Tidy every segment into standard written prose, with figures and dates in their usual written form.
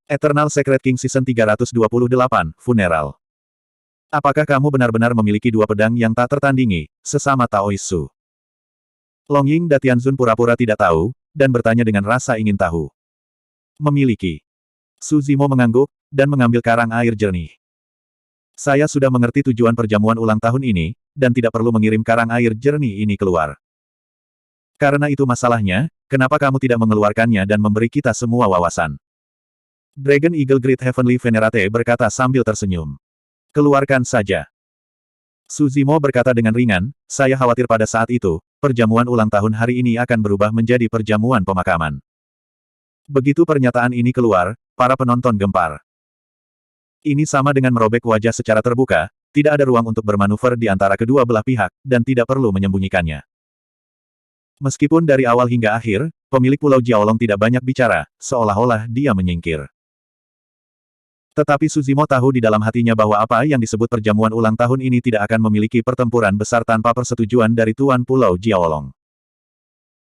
Eternal Secret King Season 328, Funeral. Apakah kamu benar-benar memiliki dua pedang yang tak tertandingi, sesama Taoisu? Long Ying Datianzun pura-pura tidak tahu, dan bertanya dengan rasa ingin tahu. Memiliki. Su Zimo mengangguk, dan mengambil karang air jernih. Saya sudah mengerti tujuan perjamuan ulang tahun ini, dan tidak perlu mengirim karang air jernih ini keluar. Karena itu masalahnya, kenapa kamu tidak mengeluarkannya dan memberi kita semua wawasan? Dragon Eagle Great Heavenly Venerate berkata sambil tersenyum. Keluarkan saja. Su Zimo berkata dengan ringan, saya khawatir pada saat itu, perjamuan ulang tahun hari ini akan berubah menjadi perjamuan pemakaman. Begitu pernyataan ini keluar, para penonton gempar. Ini sama dengan merobek wajah secara terbuka, tidak ada ruang untuk bermanuver di antara kedua belah pihak, dan tidak perlu menyembunyikannya. Meskipun dari awal hingga akhir, pemilik Pulau Jiaolong tidak banyak bicara, seolah-olah dia menyingkir. Tetapi Su Zimo tahu di dalam hatinya bahwa apa yang disebut perjamuan ulang tahun ini tidak akan memiliki pertempuran besar tanpa persetujuan dari Tuan Pulau Jiaolong.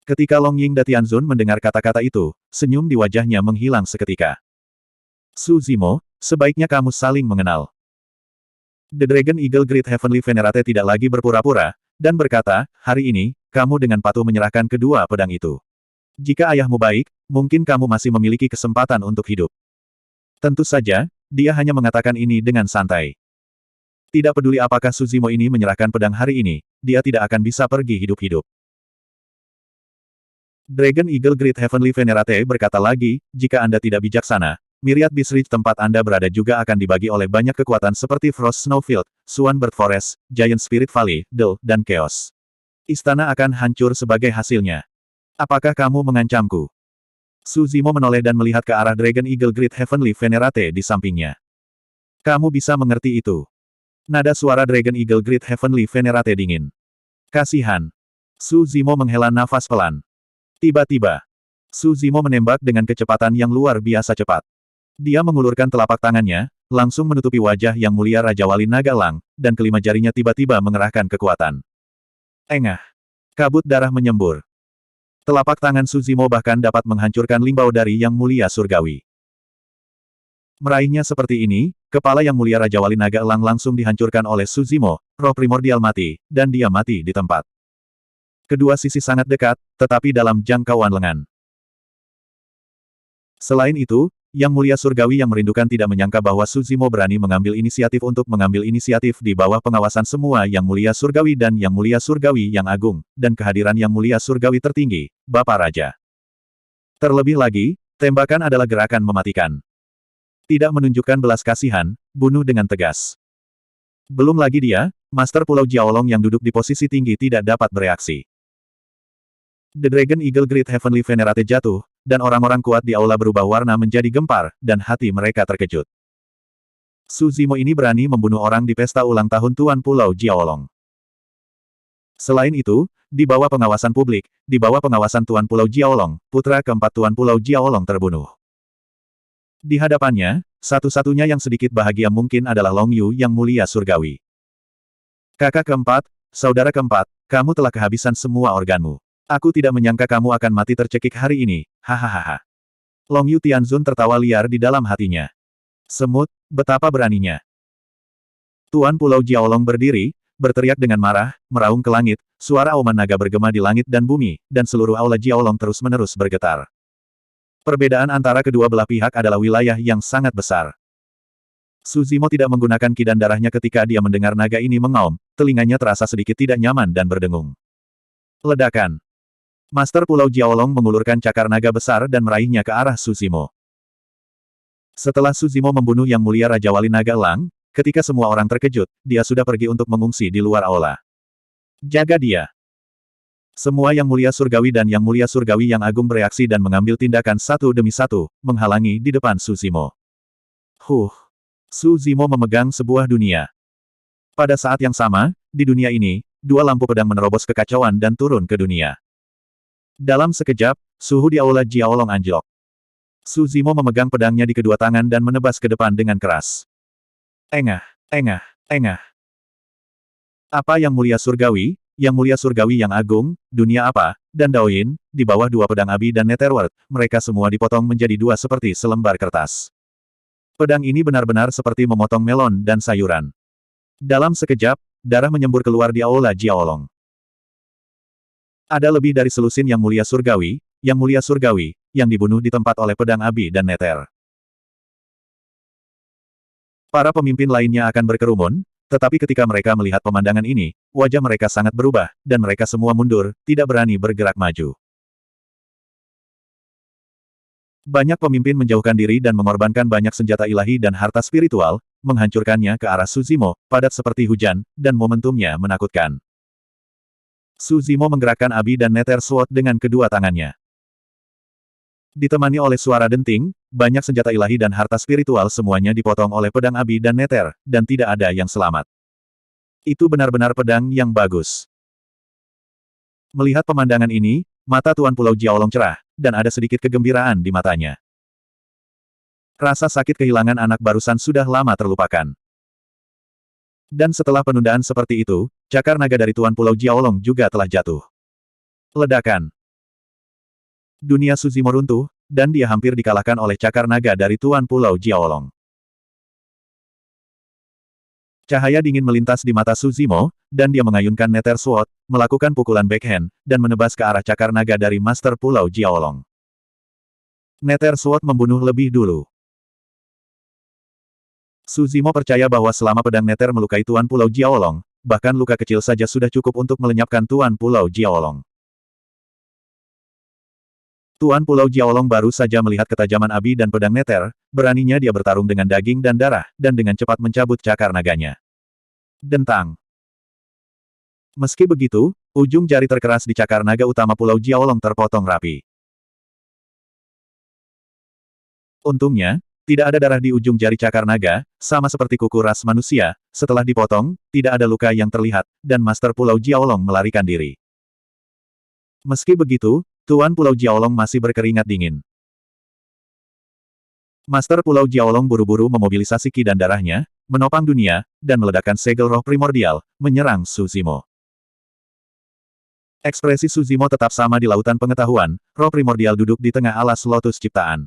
Ketika Long Ying Datianzun mendengar kata-kata itu, senyum di wajahnya menghilang seketika. Su Zimo, sebaiknya kamu saling mengenal. The Dragon Eagle Great Heavenly Venerate tidak lagi berpura-pura, dan berkata, hari ini, kamu dengan patuh menyerahkan kedua pedang itu. Jika ayahmu baik, mungkin kamu masih memiliki kesempatan untuk hidup. Tentu saja, dia hanya mengatakan ini dengan santai. Tidak peduli apakah Su Zimo ini menyerahkan pedang hari ini, dia tidak akan bisa pergi hidup-hidup. Dragon Eagle Great Heavenly Venerate berkata lagi, jika Anda tidak bijaksana, Myriad Beast Ridge tempat Anda berada juga akan dibagi oleh banyak kekuatan seperti Frost Snowfield, Swan Bird Forest, Giant Spirit Valley, Del, dan Chaos. Istana akan hancur sebagai hasilnya. Apakah kamu mengancamku? Su Zimo menoleh dan melihat ke arah Dragon Eagle Great Heavenly Venerate di sampingnya. Kamu bisa mengerti itu. Nada suara Dragon Eagle Great Heavenly Venerate dingin. Kasihan. Su Zimo menghela nafas pelan. Tiba-tiba, Su Zimo menembak dengan kecepatan yang luar biasa cepat. Dia mengulurkan telapak tangannya, langsung menutupi wajah yang mulia Raja Wali Naga Elang, dan kelima jarinya tiba-tiba mengerahkan kekuatan. Engah. Kabut darah menyembur. Telapak tangan Su Zimo bahkan dapat menghancurkan limbau dari Yang Mulia Surgawi. Meraihnya seperti ini, kepala Yang Mulia Raja Wali Naga Elang langsung dihancurkan oleh Su Zimo, roh primordial mati, dan dia mati di tempat. Kedua sisi sangat dekat, tetapi dalam jangkauan lengan. Selain itu, Yang Mulia Surgawi yang merindukan tidak menyangka bahwa Su Zimo berani mengambil inisiatif untuk mengambil inisiatif di bawah pengawasan semua Yang Mulia Surgawi dan Yang Mulia Surgawi yang agung, dan kehadiran Yang Mulia Surgawi tertinggi, Bapak Raja. Terlebih lagi, tembakan adalah gerakan mematikan. Tidak menunjukkan belas kasihan, bunuh dengan tegas. Belum lagi dia, Master Pulau Jiaolong yang duduk di posisi tinggi tidak dapat bereaksi. The Dragon Eagle Great Heavenly Venerate jatuh, dan orang-orang kuat di aula berubah warna menjadi gempar, dan hati mereka terkejut. Su Zimo ini berani membunuh orang di pesta ulang tahun Tuan Pulau Jiaolong. Selain itu, di bawah pengawasan publik, di bawah pengawasan Tuan Pulau Jiaolong, putra keempat Tuan Pulau Jiaolong terbunuh. Di hadapannya, satu-satunya yang sedikit bahagia mungkin adalah Long Yu Yang Mulia Surgawi. Kakak keempat, saudara keempat, kamu telah kehabisan semua organmu. Aku tidak menyangka kamu akan mati tercekik hari ini, hahaha. Long Yu Tianzun tertawa liar di dalam hatinya. Semut, betapa beraninya. Tuan Pulau Jiaolong berdiri, berteriak dengan marah, meraung ke langit, suara auman naga bergema di langit dan bumi, dan seluruh aula Jiaolong terus-menerus bergetar. Perbedaan antara kedua belah pihak adalah wilayah yang sangat besar. Su Zimo tidak menggunakan kidan darahnya ketika dia mendengar naga ini mengaum, telinganya terasa sedikit tidak nyaman dan berdengung. Ledakan. Master Pulau Jiaolong mengulurkan cakar naga besar dan meraihnya ke arah Su Zimo. Setelah Su Zimo membunuh Yang Mulia Raja Wali Naga Elang, ketika semua orang terkejut, dia sudah pergi untuk mengungsi di luar aula. Jaga dia. Semua Yang Mulia Surgawi dan Yang Mulia Surgawi yang agung bereaksi dan mengambil tindakan satu demi satu, menghalangi di depan Su Zimo. Su Zimo memegang sebuah dunia. Pada saat yang sama, di dunia ini, dua lampu pedang menerobos kekacauan dan turun ke dunia. Dalam sekejap, suhu di aula Jiaolong anjlok. Su Zimo memegang pedangnya di kedua tangan dan menebas ke depan dengan keras. Engah, engah, engah. Apa Yang Mulia Surgawi, Yang Mulia Surgawi yang agung, dunia apa, dan Daoyin, di bawah dua pedang Abi dan Netherworld, mereka semua dipotong menjadi dua seperti selembar kertas. Pedang ini benar-benar seperti memotong melon dan sayuran. Dalam sekejap, darah menyembur keluar di aula Jiaolong. Ada lebih dari selusin yang mulia surgawi, yang dibunuh di tempat oleh pedang api dan neter. Para pemimpin lainnya akan berkerumun, tetapi ketika mereka melihat pemandangan ini, wajah mereka sangat berubah, dan mereka semua mundur, tidak berani bergerak maju. Banyak pemimpin menjauhkan diri dan mengorbankan banyak senjata ilahi dan harta spiritual, menghancurkannya ke arah Suzimo, padat seperti hujan, dan momentumnya menakutkan. Suzimo menggerakkan abi dan neter sword dengan kedua tangannya. Ditemani oleh suara denting, banyak senjata ilahi dan harta spiritual semuanya dipotong oleh pedang abi dan neter, dan tidak ada yang selamat. Itu benar-benar pedang yang bagus. Melihat pemandangan ini, mata Tuan Pulau Jiaolong cerah, dan ada sedikit kegembiraan di matanya. Rasa sakit kehilangan anak barusan sudah lama terlupakan. Dan setelah penundaan seperti itu, cakar naga dari Tuan Pulau Jiaolong juga telah jatuh. Ledakan. Dunia Suzimo runtuh, dan dia hampir dikalahkan oleh cakar naga dari Tuan Pulau Jiaolong. Cahaya dingin melintas di mata Suzimo, dan dia mengayunkan Nether Sword, melakukan pukulan backhand, dan menebas ke arah cakar naga dari Master Pulau Jiaolong. Nether Sword membunuh lebih dulu. Suzimo percaya bahwa selama pedang Nether melukai Tuan Pulau Jiaolong, bahkan luka kecil saja sudah cukup untuk melenyapkan Tuan Pulau Jiaolong. Tuan Pulau Jiaolong baru saja melihat ketajaman abi dan pedang Nether, beraninya dia bertarung dengan daging dan darah, dan dengan cepat mencabut cakar naganya. Dentang. Meski begitu, ujung jari terkeras di cakar naga utama Pulau Jiaolong terpotong rapi. Untungnya, tidak ada darah di ujung jari cakar naga, sama seperti kuku ras manusia, setelah dipotong, tidak ada luka yang terlihat, dan Master Pulau Jiaolong melarikan diri. Meski begitu, Tuan Pulau Jiaolong masih berkeringat dingin. Master Pulau Jiaolong buru-buru memobilisasi ki dan darahnya, menopang dunia, dan meledakkan segel roh primordial, menyerang Suzimo. Ekspresi Suzimo tetap sama di lautan pengetahuan, roh primordial duduk di tengah alas lotus ciptaan.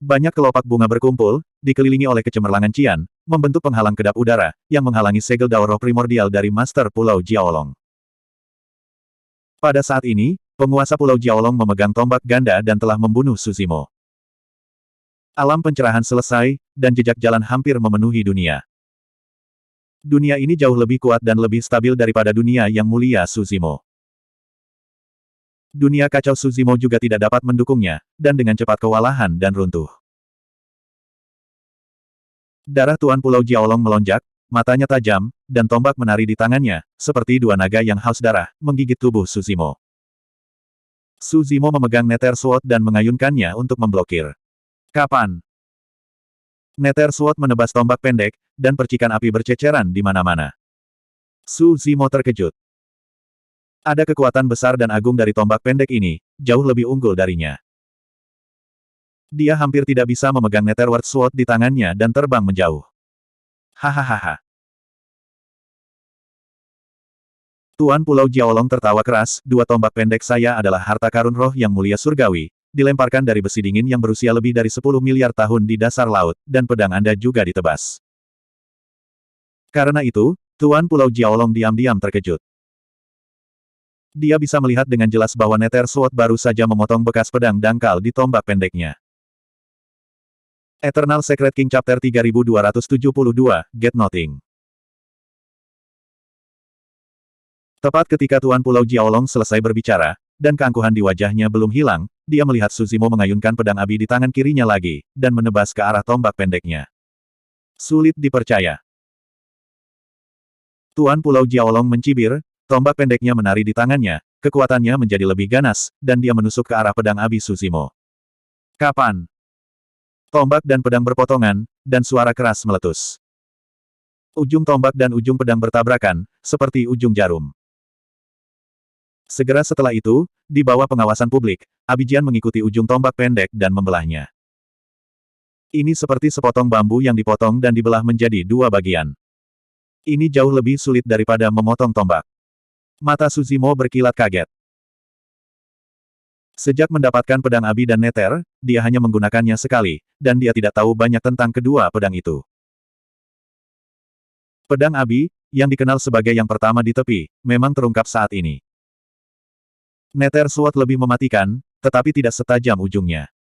Banyak kelopak bunga berkumpul, dikelilingi oleh kecemerlangan cian, membentuk penghalang kedap udara, yang menghalangi segel dao roh primordial dari Master Pulau Jiaolong. Pada saat ini, penguasa Pulau Jiaolong memegang tombak ganda dan telah membunuh Suzimo. Alam pencerahan selesai, dan jejak jalan hampir memenuhi dunia. Dunia ini jauh lebih kuat dan lebih stabil daripada dunia yang mulia Suzimo. Dunia kacau Suzimo juga tidak dapat mendukungnya, dan dengan cepat kewalahan dan runtuh. Darah Tuan Pulau Jiaolong melonjak, matanya tajam, dan tombak menari di tangannya, seperti dua naga yang haus darah, menggigit tubuh Suzimo. Suzimo memegang Nether Sword dan mengayunkannya untuk memblokir. Kapan? Nether Sword menebas tombak pendek, dan percikan api berceceran di mana-mana. Suzimo terkejut. Ada kekuatan besar dan agung dari tombak pendek ini, jauh lebih unggul darinya. Dia hampir tidak bisa memegang Netherworld Sword di tangannya dan terbang menjauh. Hahaha. Tuan Pulau Jiaolong tertawa keras, dua tombak pendek saya adalah harta karun roh yang mulia surgawi, dilemparkan dari besi dingin yang berusia lebih dari 10 miliar tahun di dasar laut, dan pedang Anda juga ditebas. Karena itu, Tuan Pulau Jiaolong diam-diam terkejut. Dia bisa melihat dengan jelas bahwa Nether Sword baru saja memotong bekas pedang dangkal di tombak pendeknya. Eternal Secret King Chapter 3272, Get Nothing. Tepat ketika Tuan Pulau Jiaolong selesai berbicara, dan keangkuhan di wajahnya belum hilang, dia melihat Suzimo mengayunkan pedang api di tangan kirinya lagi, dan menebas ke arah tombak pendeknya. Sulit dipercaya. Tuan Pulau Jiaolong mencibir, tombak pendeknya menari di tangannya, kekuatannya menjadi lebih ganas, dan dia menusuk ke arah pedang api Suzimo. Kapan? Tombak dan pedang berpotongan, dan suara keras meletus. Ujung tombak dan ujung pedang bertabrakan, seperti ujung jarum. Segera setelah itu, di bawah pengawasan publik, Abijian mengikuti ujung tombak pendek dan membelahnya. Ini seperti sepotong bambu yang dipotong dan dibelah menjadi dua bagian. Ini jauh lebih sulit daripada memotong tombak. Mata Suzimo berkilat kaget. Sejak mendapatkan pedang Abi dan Neter, dia hanya menggunakannya sekali, dan dia tidak tahu banyak tentang kedua pedang itu. Pedang Abi, yang dikenal sebagai yang pertama di tepi, memang terungkap saat ini. Nether Sword lebih mematikan, tetapi tidak setajam ujungnya.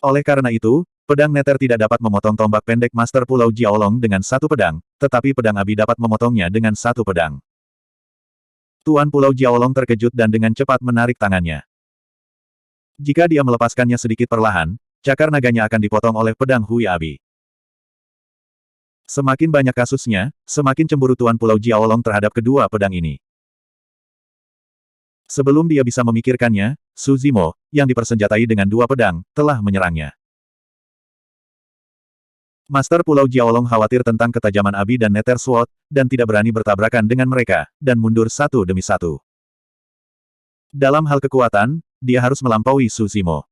Oleh karena itu, pedang Nether tidak dapat memotong tombak pendek Master Pulau Jiaolong dengan satu pedang, tetapi pedang Abi dapat memotongnya dengan satu pedang. Tuan Pulau Jiaolong terkejut dan dengan cepat menarik tangannya. Jika dia melepaskannya sedikit perlahan, cakar naganya akan dipotong oleh pedang Hui Abi. Semakin banyak kasusnya, semakin cemburu Tuan Pulau Jiaolong terhadap kedua pedang ini. Sebelum dia bisa memikirkannya, Su Zimo, yang dipersenjatai dengan dua pedang, telah menyerangnya. Master Pulau Jiaolong khawatir tentang ketajaman Abi dan Nether Sword, dan tidak berani bertabrakan dengan mereka, dan mundur satu demi satu. Dalam hal kekuatan, dia harus melampaui Su Zimo.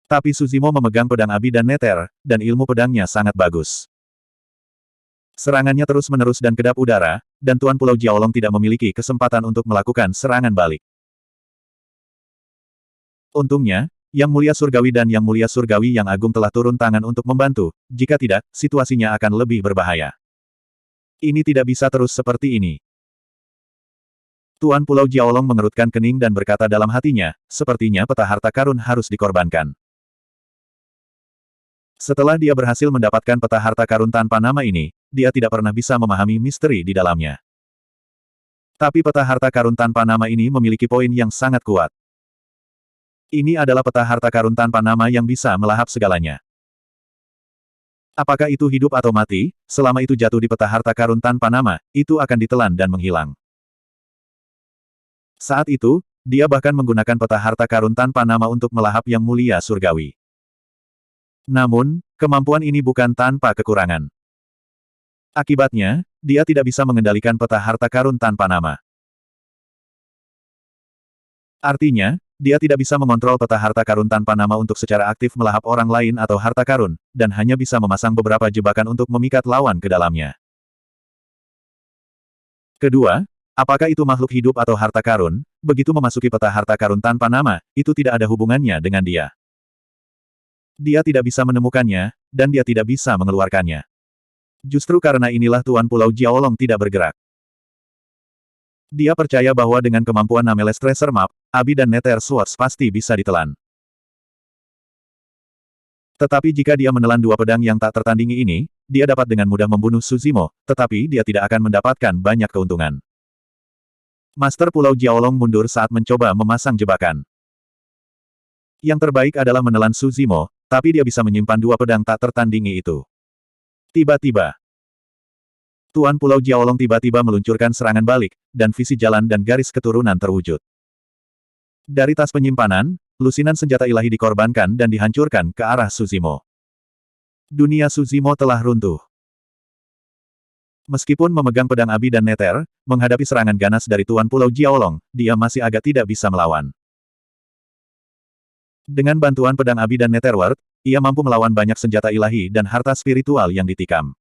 Tapi Su Zimo memegang pedang Abi dan Nether, dan ilmu pedangnya sangat bagus. Serangannya terus-menerus dan kedap udara, dan Tuan Pulau Jiaolong tidak memiliki kesempatan untuk melakukan serangan balik. Untungnya, Yang Mulia Surgawi dan Yang Mulia Surgawi yang Agung telah turun tangan untuk membantu, jika tidak, situasinya akan lebih berbahaya. Ini tidak bisa terus seperti ini. Tuan Pulau Jiaolong mengerutkan kening dan berkata dalam hatinya, sepertinya peta harta karun harus dikorbankan. Setelah dia berhasil mendapatkan peta harta karun tanpa nama ini, dia tidak pernah bisa memahami misteri di dalamnya. Tapi peta harta karun tanpa nama ini memiliki poin yang sangat kuat. Ini adalah peta harta karun tanpa nama yang bisa melahap segalanya. Apakah itu hidup atau mati, selama itu jatuh di peta harta karun tanpa nama, itu akan ditelan dan menghilang. Saat itu, dia bahkan menggunakan peta harta karun tanpa nama untuk melahap Yang Mulia Surgawi. Namun, kemampuan ini bukan tanpa kekurangan. Akibatnya, dia tidak bisa mengendalikan peta harta karun tanpa nama. Artinya, dia tidak bisa mengontrol peta harta karun tanpa nama untuk secara aktif melahap orang lain atau harta karun, dan hanya bisa memasang beberapa jebakan untuk memikat lawan ke dalamnya. Kedua, apakah itu makhluk hidup atau harta karun, begitu memasuki peta harta karun tanpa nama, itu tidak ada hubungannya dengan dia. Dia tidak bisa menemukannya, dan dia tidak bisa mengeluarkannya. Justru karena inilah Tuan Pulau Jiaolong tidak bergerak. Dia percaya bahwa dengan kemampuan Nameless Treasure Map, Abi dan Nether Swords pasti bisa ditelan. Tetapi jika dia menelan dua pedang yang tak tertandingi ini, dia dapat dengan mudah membunuh Su Zimo, tetapi dia tidak akan mendapatkan banyak keuntungan. Master Pulau Jiaolong mundur saat mencoba memasang jebakan. Yang terbaik adalah menelan Su Zimo, tapi dia bisa menyimpan dua pedang tak tertandingi itu. Tiba-tiba, Tuan Pulau Jiaolong tiba-tiba meluncurkan serangan balik, dan visi jalan dan garis keturunan terwujud. Dari tas penyimpanan, lusinan senjata ilahi dikorbankan dan dihancurkan ke arah Su Zimo. Dunia Su Zimo telah runtuh. Meskipun memegang pedang Abi dan Nether, menghadapi serangan ganas dari Tuan Pulau Jiaolong, dia masih agak tidak bisa melawan. Dengan bantuan pedang Abi dan Netherworld, ia mampu melawan banyak senjata ilahi dan harta spiritual yang ditikam.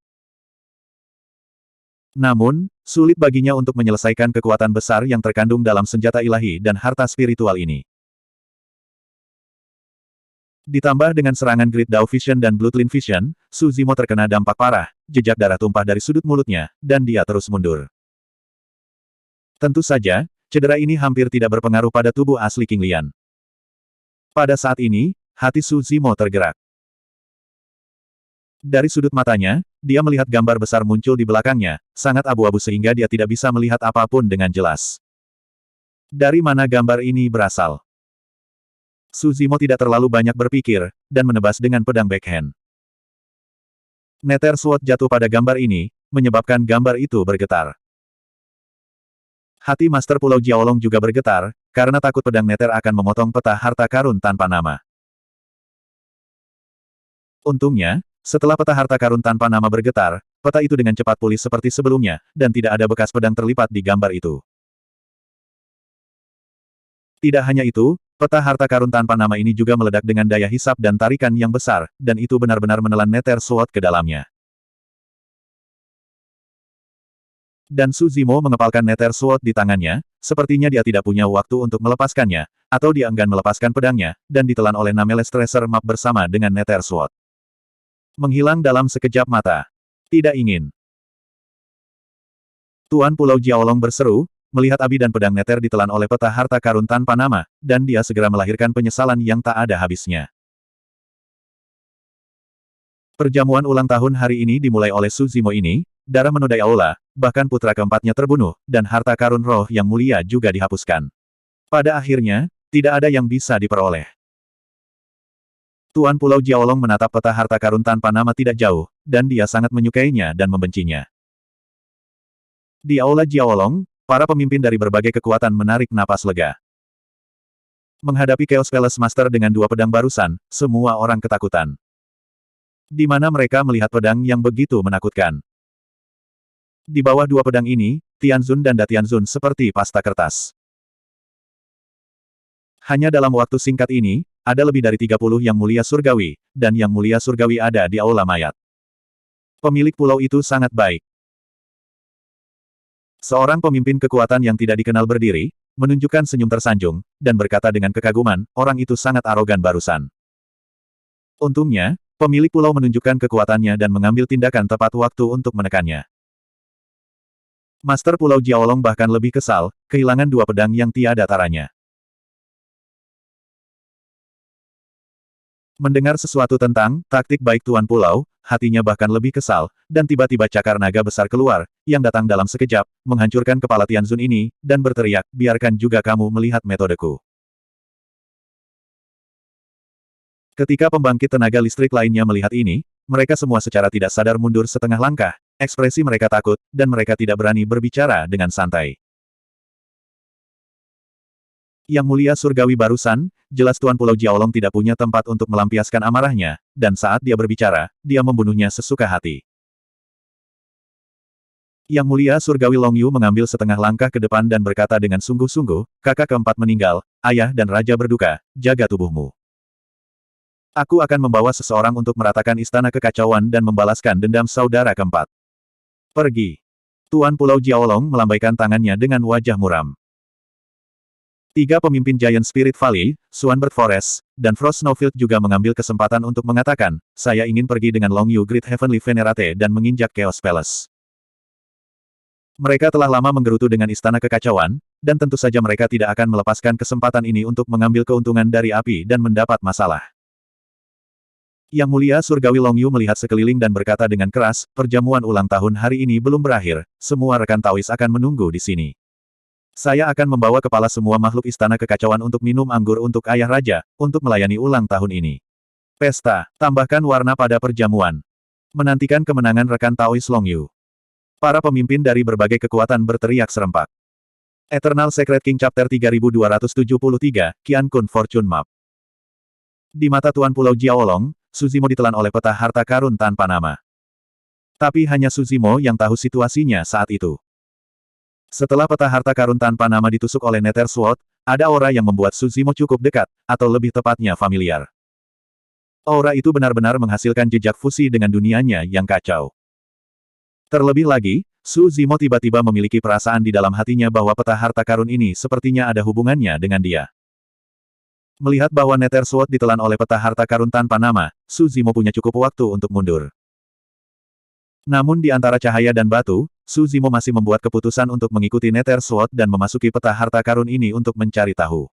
Namun, sulit baginya untuk menyelesaikan kekuatan besar yang terkandung dalam senjata ilahi dan harta spiritual ini. Ditambah dengan serangan Great Dao Vision dan Bloodline Vision, Su Zimo terkena dampak parah, jejak darah tumpah dari sudut mulutnya, dan dia terus mundur. Tentu saja, cedera ini hampir tidak berpengaruh pada tubuh asli King Lian. Pada saat ini, hati Su Zimo tergerak. Dari sudut matanya, dia melihat gambar besar muncul di belakangnya, sangat abu-abu sehingga dia tidak bisa melihat apapun dengan jelas. Dari mana gambar ini berasal? Su Zimo tidak terlalu banyak berpikir, dan menebas dengan pedang backhand. Nether Sword jatuh pada gambar ini, menyebabkan gambar itu bergetar. Hati Master Pulau Jiaolong juga bergetar, karena takut pedang Nether akan memotong peta harta karun tanpa nama. Untungnya, setelah peta harta karun tanpa nama bergetar, peta itu dengan cepat pulih seperti sebelumnya, dan tidak ada bekas pedang terlipat di gambar itu. Tidak hanya itu, peta harta karun tanpa nama ini juga meledak dengan daya hisap dan tarikan yang besar, dan itu benar-benar menelan Nether Sword ke dalamnya. Dan Suzimo mengepalkan Nether Sword di tangannya, sepertinya dia tidak punya waktu untuk melepaskannya, atau dia enggan melepaskan pedangnya, dan ditelan oleh Nameless Tracer Map bersama dengan Nether Sword. Menghilang dalam sekejap mata. Tidak ingin. Tuan Pulau Jiaolong berseru, melihat api dan pedang Nether ditelan oleh peta harta karun tanpa nama, dan dia segera melahirkan penyesalan yang tak ada habisnya. Perjamuan ulang tahun hari ini dimulai oleh Suzimo ini, darah menodai aula, bahkan putra keempatnya terbunuh, dan harta karun roh yang mulia juga dihapuskan. Pada akhirnya, tidak ada yang bisa diperoleh. Tuan Pulau Jiaolong menatap peta harta karun tanpa nama tidak jauh, dan dia sangat menyukainya dan membencinya. Di aula Jiaolong, para pemimpin dari berbagai kekuatan menarik napas lega. Menghadapi Chaos Palace Master dengan dua pedang barusan, semua orang ketakutan. Di mana mereka melihat pedang yang begitu menakutkan. Di bawah dua pedang ini, Tianzun dan Datianzun seperti pasta kertas. Hanya dalam waktu singkat ini, ada lebih dari 30 yang mulia surgawi, dan yang mulia surgawi ada di aula mayat. Pemilik pulau itu sangat baik. Seorang pemimpin kekuatan yang tidak dikenal berdiri, menunjukkan senyum tersanjung, dan berkata dengan kekaguman, orang itu sangat arogan barusan. Untungnya, pemilik pulau menunjukkan kekuatannya dan mengambil tindakan tepat waktu untuk menekannya. Master Pulau Jiaolong bahkan lebih kesal, kehilangan dua pedang yang tiada taranya. Mendengar sesuatu tentang taktik baik Tuan Pulau, hatinya bahkan lebih kesal, dan tiba-tiba cakar naga besar keluar, yang datang dalam sekejap, menghancurkan kepala Tianzun ini, dan berteriak, biarkan juga kamu melihat metodeku. Ketika pembangkit tenaga listrik lainnya melihat ini, mereka semua secara tidak sadar mundur setengah langkah, ekspresi mereka takut, dan mereka tidak berani berbicara dengan santai. Yang mulia surgawi barusan, jelas Tuan Pulau Jiaolong tidak punya tempat untuk melampiaskan amarahnya, dan saat dia berbicara, dia membunuhnya sesuka hati. Yang mulia surgawi Long Yu mengambil setengah langkah ke depan dan berkata dengan sungguh-sungguh, kakak keempat meninggal, ayah dan raja berduka, jaga tubuhmu. Aku akan membawa seseorang untuk meratakan istana kekacauan dan membalaskan dendam saudara keempat. Pergi. Tuan Pulau Jiaolong melambaikan tangannya dengan wajah muram. Tiga pemimpin Giant Spirit Valley, Swanbird Forest, dan Frost Snowfield juga mengambil kesempatan untuk mengatakan, saya ingin pergi dengan Long Yu Great Heavenly Venerate dan menginjak Chaos Palace. Mereka telah lama menggerutu dengan istana kekacauan, dan tentu saja mereka tidak akan melepaskan kesempatan ini untuk mengambil keuntungan dari api dan mendapat masalah. Yang mulia surgawi Long Yu melihat sekeliling dan berkata dengan keras, perjamuan ulang tahun hari ini belum berakhir, semua rekan Taois akan menunggu di sini. Saya akan membawa kepala semua makhluk istana kekacauan untuk minum anggur untuk ayah raja, untuk melayani ulang tahun ini. Pesta, tambahkan warna pada perjamuan. Menantikan kemenangan rekan Taois Long Yu. Para pemimpin dari berbagai kekuatan berteriak serempak. Eternal Secret King Chapter 3273, Qian Kun Fortune Map. Di mata Tuan Pulau Jiaolong, Suzimo ditelan oleh peta harta karun tanpa nama. Tapi hanya Suzimo yang tahu situasinya saat itu. Setelah peta harta karun tanpa nama ditusuk oleh Nether Sword, ada aura yang membuat Suzimo cukup dekat, atau lebih tepatnya familiar. Aura itu benar-benar menghasilkan jejak fusi dengan dunianya yang kacau. Terlebih lagi, Suzimo tiba-tiba memiliki perasaan di dalam hatinya bahwa peta harta karun ini sepertinya ada hubungannya dengan dia. Melihat bahwa Nether Sword ditelan oleh peta harta karun tanpa nama, Suzimo punya cukup waktu untuk mundur. Namun di antara cahaya dan batu, Suzimo masih membuat keputusan untuk mengikuti Nether Sword dan memasuki peta harta karun ini untuk mencari tahu.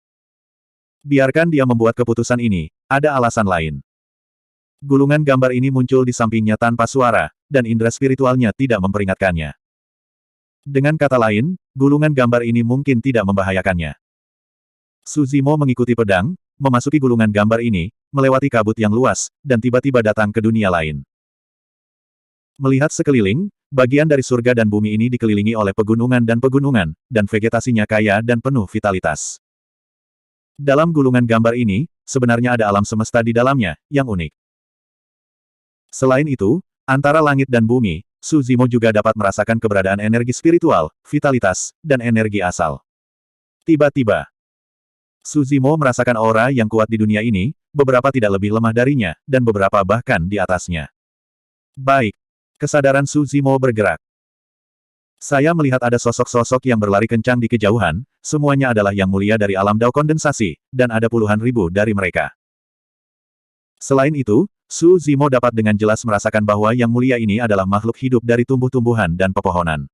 Biarkan dia membuat keputusan ini, ada alasan lain. Gulungan gambar ini muncul di sampingnya tanpa suara, dan indera spiritualnya tidak memperingatkannya. Dengan kata lain, gulungan gambar ini mungkin tidak membahayakannya. Suzimo mengikuti pedang, memasuki gulungan gambar ini, melewati kabut yang luas, dan tiba-tiba datang ke dunia lain. Melihat sekeliling, bagian dari surga dan bumi ini dikelilingi oleh pegunungan, dan vegetasinya kaya dan penuh vitalitas. Dalam gulungan gambar ini, sebenarnya ada alam semesta di dalamnya, yang unik. Selain itu, antara langit dan bumi, Suzimo juga dapat merasakan keberadaan energi spiritual, vitalitas, dan energi asal. Tiba-tiba, Suzimo merasakan aura yang kuat di dunia ini, beberapa tidak lebih lemah darinya, dan beberapa bahkan di atasnya. Baik. Kesadaran Suzimo bergerak. Saya melihat ada sosok-sosok yang berlari kencang di kejauhan, semuanya adalah yang mulia dari alam dao kondensasi, dan ada puluhan ribu dari mereka. Selain itu, Su Zimo dapat dengan jelas merasakan bahwa yang mulia ini adalah makhluk hidup dari tumbuh-tumbuhan dan pepohonan.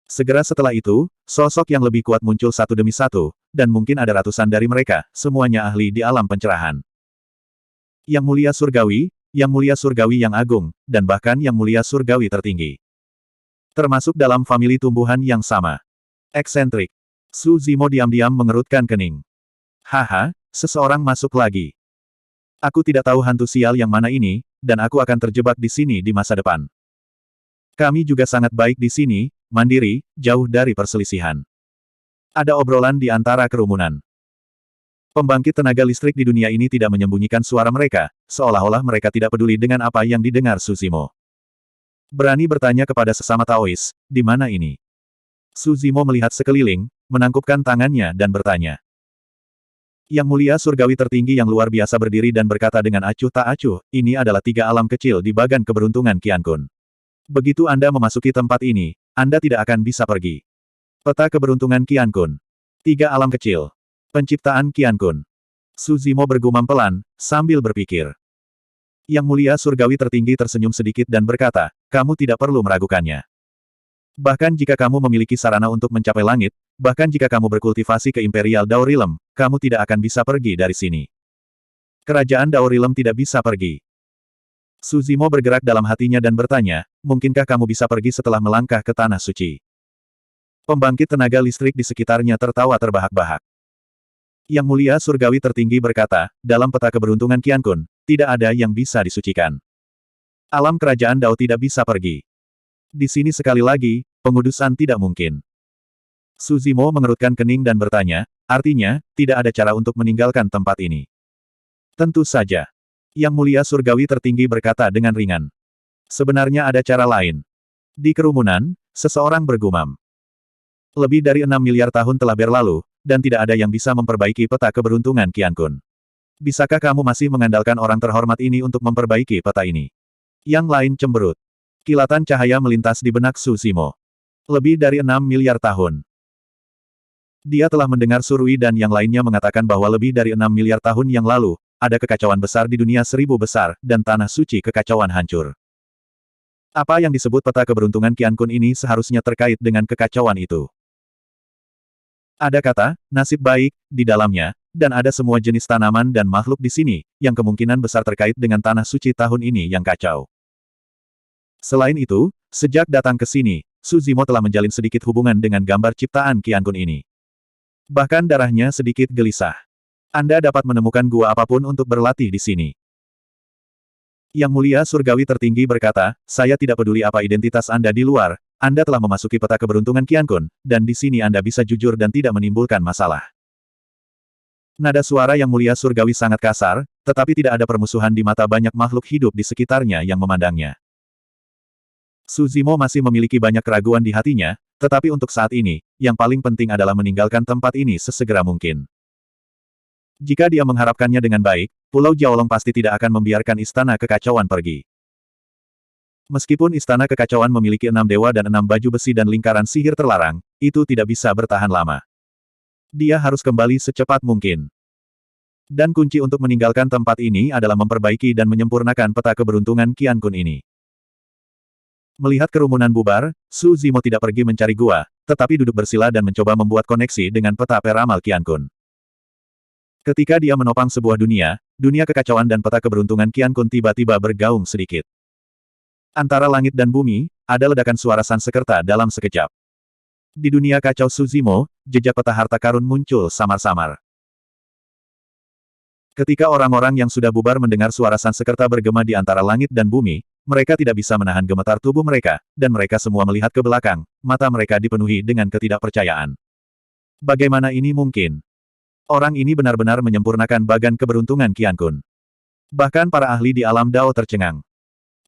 Segera setelah itu, sosok yang lebih kuat muncul satu demi satu, dan mungkin ada ratusan dari mereka, semuanya ahli di alam pencerahan. Yang mulia surgawi, yang mulia surgawi yang agung, dan bahkan yang mulia surgawi tertinggi. Termasuk dalam famili tumbuhan yang sama. Eksentrik. Su Zimo diam-diam mengerutkan kening. Haha, seseorang masuk lagi. Aku tidak tahu hantu sial yang mana ini, dan aku akan terjebak di sini di masa depan. Kami juga sangat baik di sini, mandiri, jauh dari perselisihan. Ada obrolan di antara kerumunan. Pembangkit tenaga listrik di dunia ini tidak menyembunyikan suara mereka, seolah-olah mereka tidak peduli dengan apa yang didengar Su Zimo. Berani bertanya kepada sesama Taois, di mana ini? Su Zimo melihat sekeliling, menangkupkan tangannya dan bertanya. Yang mulia surgawi tertinggi yang luar biasa berdiri dan berkata dengan acuh tak acuh, ini adalah 3 alam kecil di bagan keberuntungan Qian Kun. Begitu Anda memasuki tempat ini, Anda tidak akan bisa pergi. Peta keberuntungan Qian Kun. 3 alam kecil. Penciptaan Qian Kun. Su Zimo bergumam pelan, sambil berpikir. Yang mulia surgawi tertinggi tersenyum sedikit dan berkata, kamu tidak perlu meragukannya. Bahkan jika kamu memiliki sarana untuk mencapai langit, bahkan jika kamu berkultivasi ke Imperial Dao Realm, kamu tidak akan bisa pergi dari sini. Kerajaan Dao Realm tidak bisa pergi. Su Zimo bergerak dalam hatinya dan bertanya, mungkinkah kamu bisa pergi setelah melangkah ke Tanah Suci? Pembangkit tenaga listrik di sekitarnya tertawa terbahak-bahak. Yang mulia surgawi tertinggi berkata, dalam peta keberuntungan Qian Kun, tidak ada yang bisa disucikan. Alam kerajaan Dao tidak bisa pergi. Di sini sekali lagi, pengudusan tidak mungkin. Su Zimo mengerutkan kening dan bertanya, artinya, tidak ada cara untuk meninggalkan tempat ini. Tentu saja. Yang mulia surgawi tertinggi berkata dengan ringan. Sebenarnya ada cara lain. Di kerumunan, seseorang bergumam. Lebih dari 6 miliar tahun telah berlalu, dan tidak ada yang bisa memperbaiki peta keberuntungan Qian Kun. Bisakah kamu masih mengandalkan orang terhormat ini untuk memperbaiki peta ini? Yang lain cemberut. Kilatan cahaya melintas di benak Su Zimo. Lebih dari 6 miliar tahun. Dia telah mendengar Surui dan yang lainnya mengatakan bahwa lebih dari 6 miliar tahun yang lalu, ada kekacauan besar di dunia 1000 besar, dan tanah suci kekacauan hancur. Apa yang disebut peta keberuntungan Qian Kun ini seharusnya terkait dengan kekacauan itu. Ada kata, nasib baik, di dalamnya, dan ada semua jenis tanaman dan makhluk di sini, yang kemungkinan besar terkait dengan tanah suci tahun ini yang kacau. Selain itu, sejak datang ke sini, Su Zimo telah menjalin sedikit hubungan dengan gambar ciptaan Qian Kun ini. Bahkan darahnya sedikit gelisah. Anda dapat menemukan gua apapun untuk berlatih di sini. Yang mulia surgawi tertinggi berkata, saya tidak peduli apa identitas Anda di luar, Anda telah memasuki peta keberuntungan Qian Kun, dan di sini Anda bisa jujur dan tidak menimbulkan masalah. Nada suara yang mulia surgawi sangat kasar, tetapi tidak ada permusuhan di mata banyak makhluk hidup di sekitarnya yang memandangnya. Su Zimo masih memiliki banyak keraguan di hatinya, tetapi untuk saat ini, yang paling penting adalah meninggalkan tempat ini sesegera mungkin. Jika dia mengharapkannya dengan baik, Pulau Jiaolong pasti tidak akan membiarkan istana kekacauan pergi. Meskipun istana kekacauan memiliki 6 dewa dan 6 baju besi dan lingkaran sihir terlarang, itu tidak bisa bertahan lama. Dia harus kembali secepat mungkin. Dan kunci untuk meninggalkan tempat ini adalah memperbaiki dan menyempurnakan peta keberuntungan Qian Kun ini. Melihat kerumunan bubar, Su Zimo tidak pergi mencari gua, tetapi duduk bersila dan mencoba membuat koneksi dengan peta peramal Qian Kun. Ketika dia menopang sebuah dunia, dunia kekacauan dan peta keberuntungan Qian Kun tiba-tiba bergaung sedikit. Antara langit dan bumi, ada ledakan suara Sansekerta dalam sekejap. Di dunia kacau Su Zimo, jejak peta harta karun muncul samar-samar. Ketika orang-orang yang sudah bubar mendengar suara Sansekerta bergema di antara langit dan bumi, mereka tidak bisa menahan gemetar tubuh mereka, dan mereka semua melihat ke belakang, mata mereka dipenuhi dengan ketidakpercayaan. Bagaimana ini mungkin? Orang ini benar-benar menyempurnakan bagan keberuntungan Qian Kun. Bahkan para ahli di alam Dao tercengang.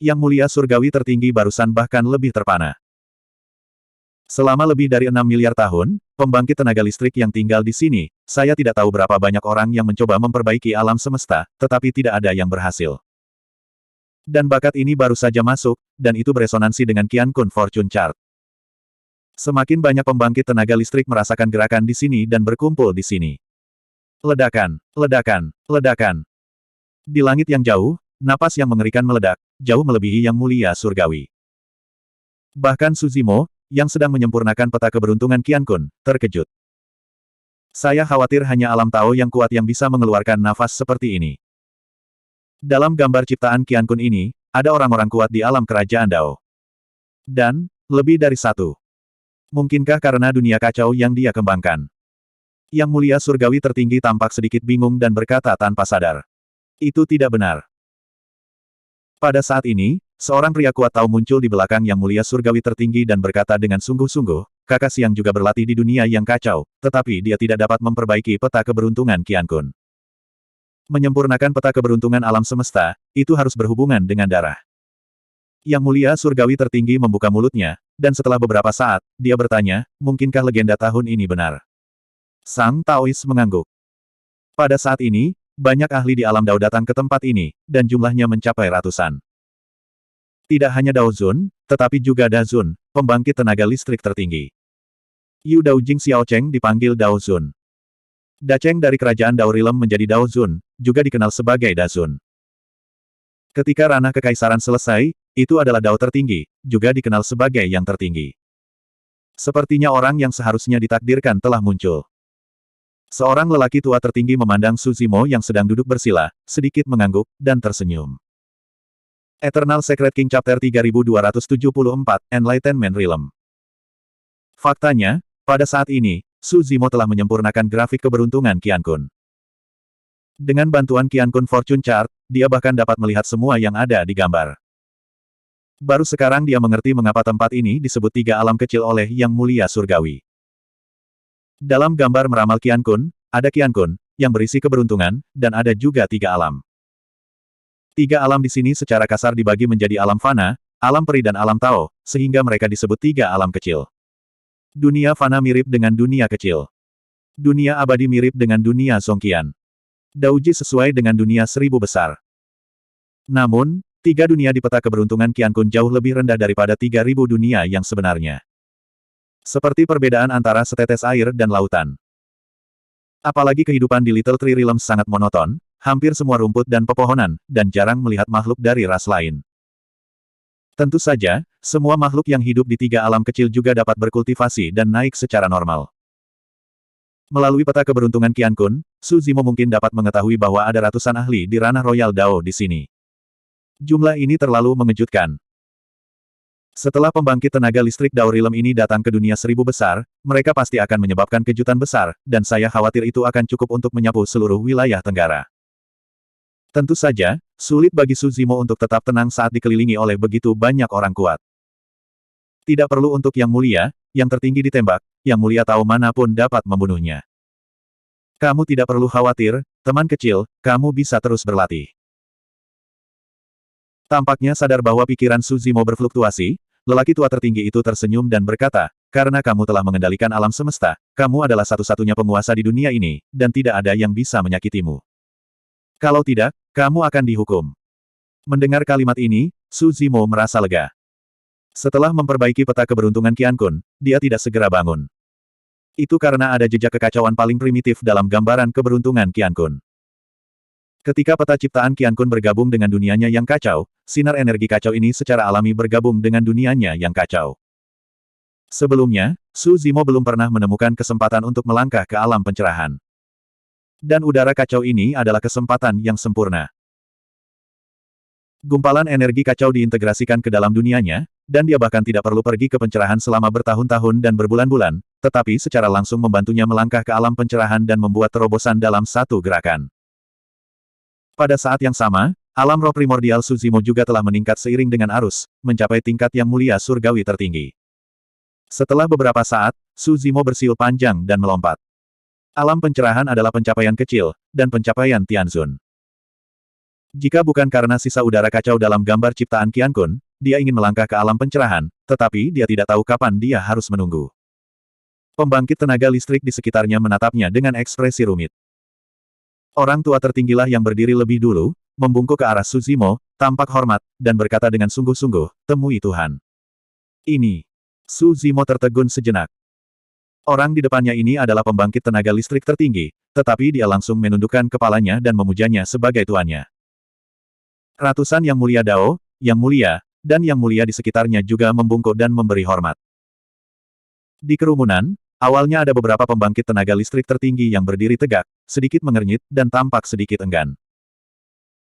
Yang mulia surgawi tertinggi barusan bahkan lebih terpana. Selama lebih dari 6 miliar tahun, pembangkit tenaga listrik yang tinggal di sini, saya tidak tahu berapa banyak orang yang mencoba memperbaiki alam semesta, tetapi tidak ada yang berhasil. Dan bakat ini baru saja masuk, dan itu beresonansi dengan Qian Kun Fortune Chart. Semakin banyak pembangkit tenaga listrik merasakan gerakan di sini dan berkumpul di sini. Ledakan, ledakan, ledakan. Di langit yang jauh, napas yang mengerikan meledak, jauh melebihi Yang Mulia Surgawi. Bahkan Suzimo, yang sedang menyempurnakan peta keberuntungan Qian Kun, terkejut. Saya khawatir hanya alam Tao yang kuat yang bisa mengeluarkan nafas seperti ini. Dalam gambar ciptaan Qian Kun ini, ada orang-orang kuat di alam kerajaan Dao. Dan, lebih dari satu. Mungkinkah karena dunia kacau yang dia kembangkan? Yang Mulia Surgawi tertinggi tampak sedikit bingung dan berkata tanpa sadar. Itu tidak benar. Pada saat ini, seorang pria kuat Tao muncul di belakang Yang Mulia Surgawi tertinggi dan berkata dengan sungguh-sungguh, kakak siang juga berlatih di dunia yang kacau, tetapi dia tidak dapat memperbaiki peta keberuntungan Qian Kun. Menyempurnakan peta keberuntungan alam semesta, itu harus berhubungan dengan darah. Yang Mulia Surgawi tertinggi membuka mulutnya, dan setelah beberapa saat, dia bertanya, mungkinkah legenda tahun ini benar? Sang Taois mengangguk. Pada saat ini, banyak ahli di alam Dao datang ke tempat ini, dan jumlahnya mencapai ratusan. Tidak hanya Dao Zun, tetapi juga Da Zun, pembangkit tenaga listrik tertinggi. Yu Dao Jing Xiao Cheng dipanggil Dao Zun. Da Cheng dari kerajaan Dao Realm menjadi Dao Zun, juga dikenal sebagai Da Zun. Ketika ranah kekaisaran selesai, itu adalah Dao tertinggi, juga dikenal sebagai yang tertinggi. Sepertinya orang yang seharusnya ditakdirkan telah muncul. Seorang lelaki tua tertinggi memandang Suzimo yang sedang duduk bersila, sedikit mengangguk, dan tersenyum. Eternal Secret King Chapter 3274, Enlightenment Realm. Faktanya, pada saat ini, Suzimo telah menyempurnakan grafik keberuntungan Qian Kun. Dengan bantuan Qian Kun Fortune Chart, dia bahkan dapat melihat semua yang ada di gambar. Baru sekarang dia mengerti mengapa tempat ini disebut tiga alam kecil oleh Yang Mulia Surgawi. Dalam gambar meramal Qian Kun, ada Qian Kun, yang berisi keberuntungan, dan ada juga tiga alam. Tiga alam di sini secara kasar dibagi menjadi alam fana, alam peri dan alam Tao, sehingga mereka disebut tiga alam kecil. Dunia fana mirip dengan dunia kecil. Dunia abadi mirip dengan dunia Zongqian. Daoji sesuai dengan dunia seribu besar. Namun, tiga dunia di peta keberuntungan Qian Kun jauh lebih rendah daripada 3.000 dunia yang sebenarnya. Seperti perbedaan antara setetes air dan lautan. Apalagi kehidupan di Little Tree Realms sangat monoton, hampir semua rumput dan pepohonan, dan jarang melihat makhluk dari ras lain. Tentu saja, semua makhluk yang hidup di tiga alam kecil juga dapat berkultivasi dan naik secara normal. Melalui peta keberuntungan Qian Kun, Suzimo mungkin dapat mengetahui bahwa ada ratusan ahli di ranah Royal Dao di sini. Jumlah ini terlalu mengejutkan. Setelah pembangkit tenaga listrik Dao Realm ini datang ke dunia seribu besar, mereka pasti akan menyebabkan kejutan besar, dan saya khawatir itu akan cukup untuk menyapu seluruh wilayah Tenggara. Tentu saja, sulit bagi Suzimo untuk tetap tenang saat dikelilingi oleh begitu banyak orang kuat. Tidak perlu untuk Yang Mulia, yang tertinggi ditembak, Yang Mulia tahu manapun dapat membunuhnya. Kamu tidak perlu khawatir, teman kecil, kamu bisa terus berlatih. Tampaknya sadar bahwa pikiran Suzimo berfluktuasi, lelaki tua tertinggi itu tersenyum dan berkata, karena kamu telah mengendalikan alam semesta, kamu adalah satu-satunya penguasa di dunia ini, dan tidak ada yang bisa menyakitimu. Kalau tidak, kamu akan dihukum. Mendengar kalimat ini, Suzimo merasa lega. Setelah memperbaiki peta keberuntungan Qian Kun, dia tidak segera bangun. Itu karena ada jejak kekacauan paling primitif dalam gambaran keberuntungan Qian Kun. Ketika peta ciptaan Qian Kun bergabung dengan dunianya yang kacau, sinar energi kacau ini secara alami bergabung dengan dunianya yang kacau. Sebelumnya, Suzimo belum pernah menemukan kesempatan untuk melangkah ke alam pencerahan. Dan udara kacau ini adalah kesempatan yang sempurna. Gumpalan energi kacau diintegrasikan ke dalam dunianya, dan dia bahkan tidak perlu pergi ke pencerahan selama bertahun-tahun dan berbulan-bulan, tetapi secara langsung membantunya melangkah ke alam pencerahan dan membuat terobosan dalam satu gerakan. Pada saat yang sama, alam roh primordial Suzimo juga telah meningkat seiring dengan arus, mencapai tingkat Yang Mulia Surgawi tertinggi. Setelah beberapa saat, Suzimo bersiul panjang dan melompat. Alam pencerahan adalah pencapaian kecil, dan pencapaian Tianzun. Jika bukan karena sisa udara kacau dalam gambar ciptaan Qian Kun, dia ingin melangkah ke alam pencerahan, tetapi dia tidak tahu kapan dia harus menunggu. Pembangkit tenaga listrik di sekitarnya menatapnya dengan ekspresi rumit. Orang tua tertinggilah yang berdiri lebih dulu, membungkuk ke arah Suzimo, tampak hormat, dan berkata dengan sungguh-sungguh, temui Tuhan. Ini. Su Zimo tertegun sejenak. Orang di depannya ini adalah pembangkit tenaga listrik tertinggi, tetapi dia langsung menundukkan kepalanya dan memujanya sebagai tuannya. Ratusan Yang Mulia Dao, Yang Mulia, dan Yang Mulia di sekitarnya juga membungkuk dan memberi hormat. Di kerumunan, awalnya ada beberapa pembangkit tenaga listrik tertinggi yang berdiri tegak, sedikit mengernyit, dan tampak sedikit enggan.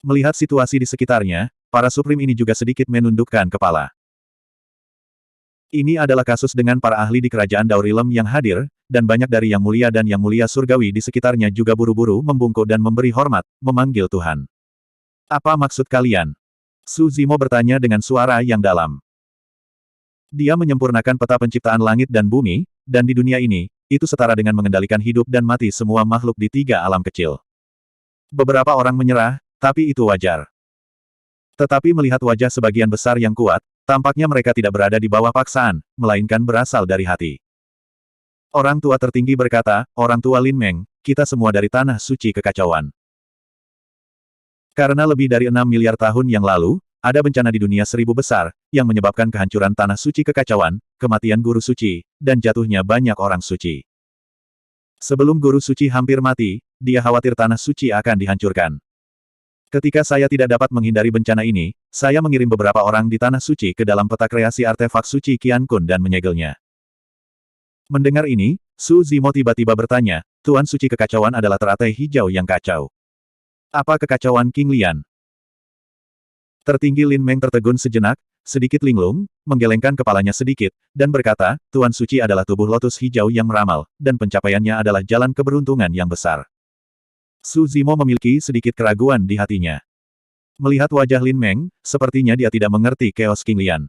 Melihat situasi di sekitarnya, para Suprim ini juga sedikit menundukkan kepala. Ini adalah kasus dengan para ahli di kerajaan Daurilem yang hadir, dan banyak dari Yang Mulia dan Yang Mulia Surgawi di sekitarnya juga buru-buru membungkuk dan memberi hormat, memanggil Tuhan. Apa maksud kalian? Su Zimo bertanya dengan suara yang dalam. Dia menyempurnakan peta penciptaan langit dan bumi, dan di dunia ini, itu setara dengan mengendalikan hidup dan mati semua makhluk di 3 alam kecil. Beberapa orang menyerah, tapi itu wajar. Tetapi melihat wajah sebagian besar yang kuat, tampaknya mereka tidak berada di bawah paksaan, melainkan berasal dari hati. Orang tua tertinggi berkata, orang tua Lin Meng, kita semua dari tanah suci kekacauan. Karena lebih dari 6 miliar tahun yang lalu, ada bencana di dunia 1000 besar, yang menyebabkan kehancuran tanah suci kekacauan, kematian guru suci, dan jatuhnya banyak orang suci. Sebelum guru suci hampir mati, dia khawatir tanah suci akan dihancurkan. Ketika saya tidak dapat menghindari bencana ini, saya mengirim beberapa orang di tanah suci ke dalam peta kreasi artefak suci Qian Kun dan menyegelnya. Mendengar ini, Su Zimo tiba-tiba bertanya, Tuan Suci Kekacauan adalah teratai hijau yang kacau. Apa kekacauan King Lian? Tertinggi Lin Meng tertegun sejenak, sedikit linglung, menggelengkan kepalanya sedikit, dan berkata, Tuan Suci adalah tubuh lotus hijau yang meramal, dan pencapaiannya adalah jalan keberuntungan yang besar. Su Zimo memiliki sedikit keraguan di hatinya. Melihat wajah Lin Meng, sepertinya dia tidak mengerti Chaos King Lian.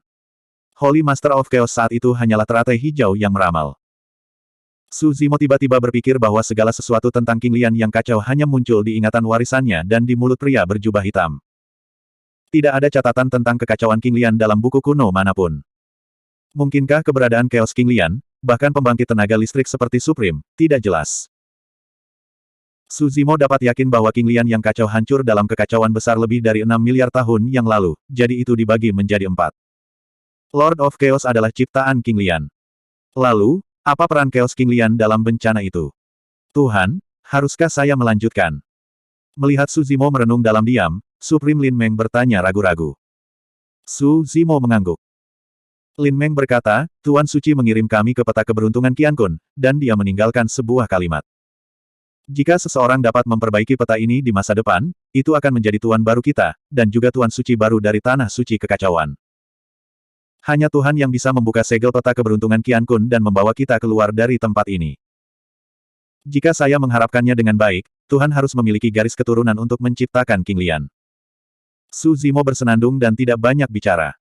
Holy Master of Chaos saat itu hanyalah teratai hijau yang meramal. Su Zimo tiba-tiba berpikir bahwa segala sesuatu tentang King Lian yang kacau hanya muncul di ingatan warisannya dan di mulut pria berjubah hitam. Tidak ada catatan tentang kekacauan King Lian dalam buku kuno manapun. Mungkinkah keberadaan Chaos King Lian, bahkan pembangkit tenaga listrik seperti Supreme, tidak jelas. Su Zimo dapat yakin bahwa King Lian yang kacau hancur dalam kekacauan besar lebih dari 6 miliar tahun yang lalu, jadi itu dibagi menjadi 4. Lord of Chaos adalah ciptaan King Lian. Lalu, apa peran Chaos King Lian dalam bencana itu? Tuhan, haruskah saya melanjutkan? Melihat Su Zimo merenung dalam diam, Supreme Lin Meng bertanya ragu-ragu. Su Zimo mengangguk. Lin Meng berkata, Tuan Suci mengirim kami ke peta keberuntungan Qian Kun, dan dia meninggalkan sebuah kalimat. Jika seseorang dapat memperbaiki peta ini di masa depan, itu akan menjadi tuan baru kita, dan juga tuan suci baru dari tanah suci kekacauan. Hanya Tuhan yang bisa membuka segel peta keberuntungan Qian Kun dan membawa kita keluar dari tempat ini. Jika saya mengharapkannya dengan baik, Tuhan harus memiliki garis keturunan untuk menciptakan King Lian. Su Zimo bersenandung dan tidak banyak bicara.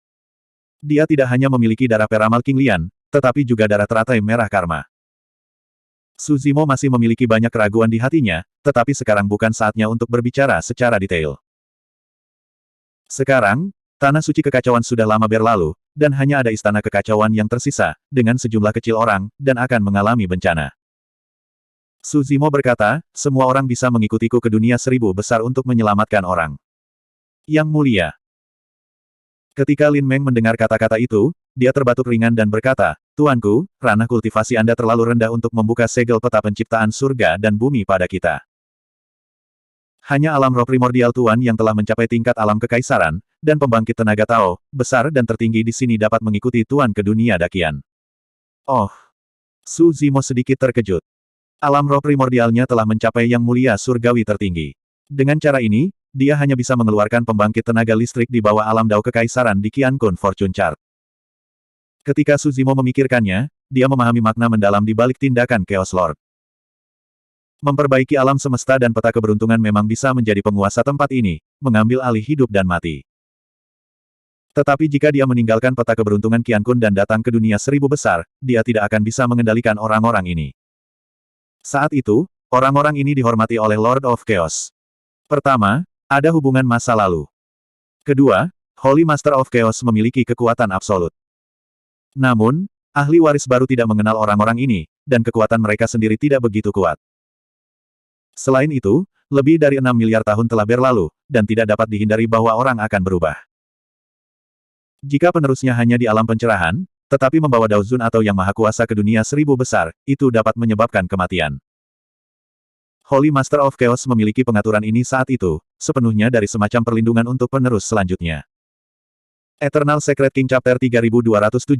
Dia tidak hanya memiliki darah peramal King Lian, tetapi juga darah teratai merah karma. Su Zimo masih memiliki banyak keraguan di hatinya, tetapi sekarang bukan saatnya untuk berbicara secara detail. Sekarang, tanah suci kekacauan sudah lama berlalu, dan hanya ada istana kekacauan yang tersisa, dengan sejumlah kecil orang, dan akan mengalami bencana. Su Zimo berkata, semua orang bisa mengikutiku ke dunia 1000 besar untuk menyelamatkan orang. Yang Mulia. Ketika Lin Meng mendengar kata-kata itu, dia terbatuk ringan dan berkata, Tuanku, ranah kultivasi Anda terlalu rendah untuk membuka segel peta penciptaan surga dan bumi pada kita. Hanya alam roh primordial Tuan yang telah mencapai tingkat alam kekaisaran, dan pembangkit tenaga Tao, besar dan tertinggi di sini dapat mengikuti Tuan ke dunia dakian. Oh! Su Zimo sedikit terkejut. Alam roh primordialnya telah mencapai Yang Mulia Surgawi tertinggi. Dengan cara ini, dia hanya bisa mengeluarkan pembangkit tenaga listrik di bawah alam Dao kekaisaran di Qian Kun Fortune Chart. Ketika Su Zimo memikirkannya, dia memahami makna mendalam di balik tindakan Chaos Lord. Memperbaiki alam semesta dan peta keberuntungan memang bisa menjadi penguasa tempat ini, mengambil alih hidup dan mati. Tetapi jika dia meninggalkan peta keberuntungan Qian Kun dan datang ke dunia 1000 besar, dia tidak akan bisa mengendalikan orang-orang ini. Saat itu, orang-orang ini dihormati oleh Lord of Chaos. Pertama, ada hubungan masa lalu. Kedua, Holy Master of Chaos memiliki kekuatan absolut. Namun, ahli waris baru tidak mengenal orang-orang ini, dan kekuatan mereka sendiri tidak begitu kuat. Selain itu, lebih dari 6 miliar tahun telah berlalu, dan tidak dapat dihindari bahwa orang akan berubah. Jika penerusnya hanya di alam pencerahan, tetapi membawa Daozun atau Yang Maha Kuasa ke dunia 1000 besar, itu dapat menyebabkan kematian. Holy Master of Chaos memiliki pengaturan ini saat itu, sepenuhnya dari semacam perlindungan untuk penerus selanjutnya. Eternal Secret King Chapter 3275,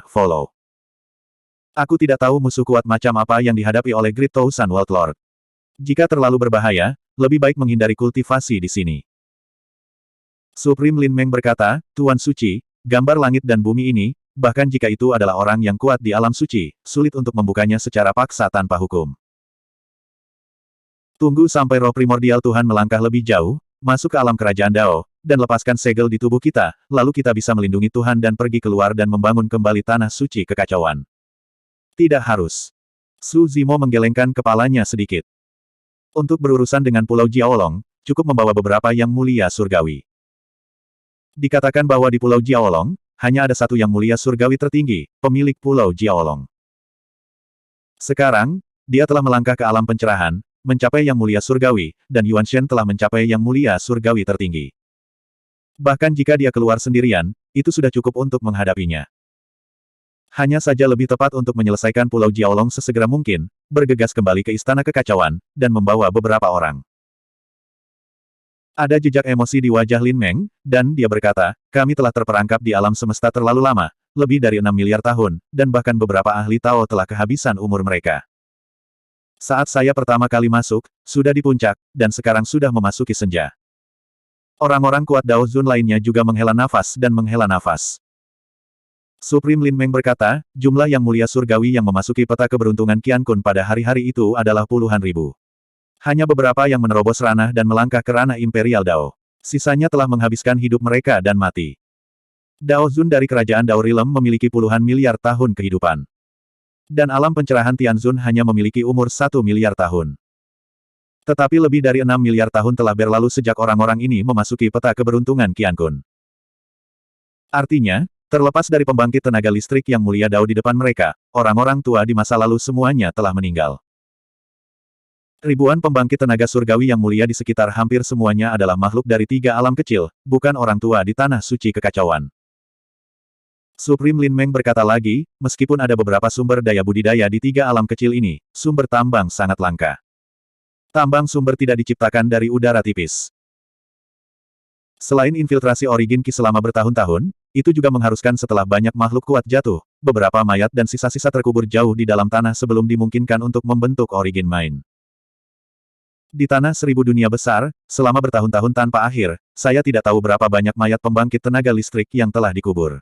Follow. Aku tidak tahu musuh kuat macam apa yang dihadapi oleh Great Thousand World Lord. Jika terlalu berbahaya, lebih baik menghindari kultivasi di sini. Supreme Lin Meng berkata, Tuan Suci, gambar langit dan bumi ini, bahkan jika itu adalah orang yang kuat di alam suci, sulit untuk membukanya secara paksa tanpa hukum. Tunggu sampai roh primordial Tuhan melangkah lebih jauh, masuk ke alam kerajaan Dao, dan lepaskan segel di tubuh kita, lalu kita bisa melindungi Tuhan dan pergi keluar dan membangun kembali tanah suci kekacauan. Tidak harus. Su Zimo menggelengkan kepalanya sedikit. Untuk berurusan dengan Pulau Jiaolong, cukup membawa beberapa yang mulia surgawi. Dikatakan bahwa di Pulau Jiaolong, hanya ada satu yang mulia surgawi tertinggi, pemilik Pulau Jiaolong. Sekarang, dia telah melangkah ke alam pencerahan, mencapai yang mulia surgawi, dan Yuan Shen telah mencapai yang mulia surgawi tertinggi. Bahkan jika dia keluar sendirian, itu sudah cukup untuk menghadapinya. Hanya saja lebih tepat untuk menyelesaikan Pulau Jiaolong sesegera mungkin, bergegas kembali ke Istana Kekacauan, dan membawa beberapa orang. Ada jejak emosi di wajah Lin Meng, dan dia berkata, kami telah terperangkap di alam semesta terlalu lama, lebih dari 6 miliar tahun, dan bahkan beberapa ahli Tao telah kehabisan umur mereka. Saat saya pertama kali masuk, sudah di puncak, dan sekarang sudah memasuki senja. Orang-orang kuat Dao Zun lainnya juga menghela nafas dan menghela nafas. Supreme Lin Meng berkata, jumlah yang mulia surgawi yang memasuki peta keberuntungan Qian Kun pada hari-hari itu adalah puluhan ribu. Hanya beberapa yang menerobos ranah dan melangkah ke ranah Imperial Dao. Sisanya telah menghabiskan hidup mereka dan mati. Dao Zun dari kerajaan Dao Realm memiliki puluhan miliar tahun kehidupan. Dan alam pencerahan Tianzun hanya memiliki umur 1 miliar tahun. Tetapi lebih dari 6 miliar tahun telah berlalu sejak orang-orang ini memasuki peta keberuntungan Qian Kun. Artinya, terlepas dari pembangkit tenaga listrik yang mulia Dao di depan mereka, orang-orang tua di masa lalu semuanya telah meninggal. Ribuan pembangkit tenaga surgawi yang mulia di sekitar hampir semuanya adalah makhluk dari 3 alam kecil, bukan orang tua di tanah suci kekacauan. Supreme Lin Meng berkata lagi, meskipun ada beberapa sumber daya budidaya di 3 alam kecil ini, sumber tambang sangat langka. Tambang sumber tidak diciptakan dari udara tipis. Selain infiltrasi Origin Qi selama bertahun-tahun, itu juga mengharuskan setelah banyak makhluk kuat jatuh, beberapa mayat dan sisa-sisa terkubur jauh di dalam tanah sebelum dimungkinkan untuk membentuk Origin Mine. Di tanah 1000 dunia besar, selama bertahun-tahun tanpa akhir, saya tidak tahu berapa banyak mayat pembangkit tenaga listrik yang telah dikubur.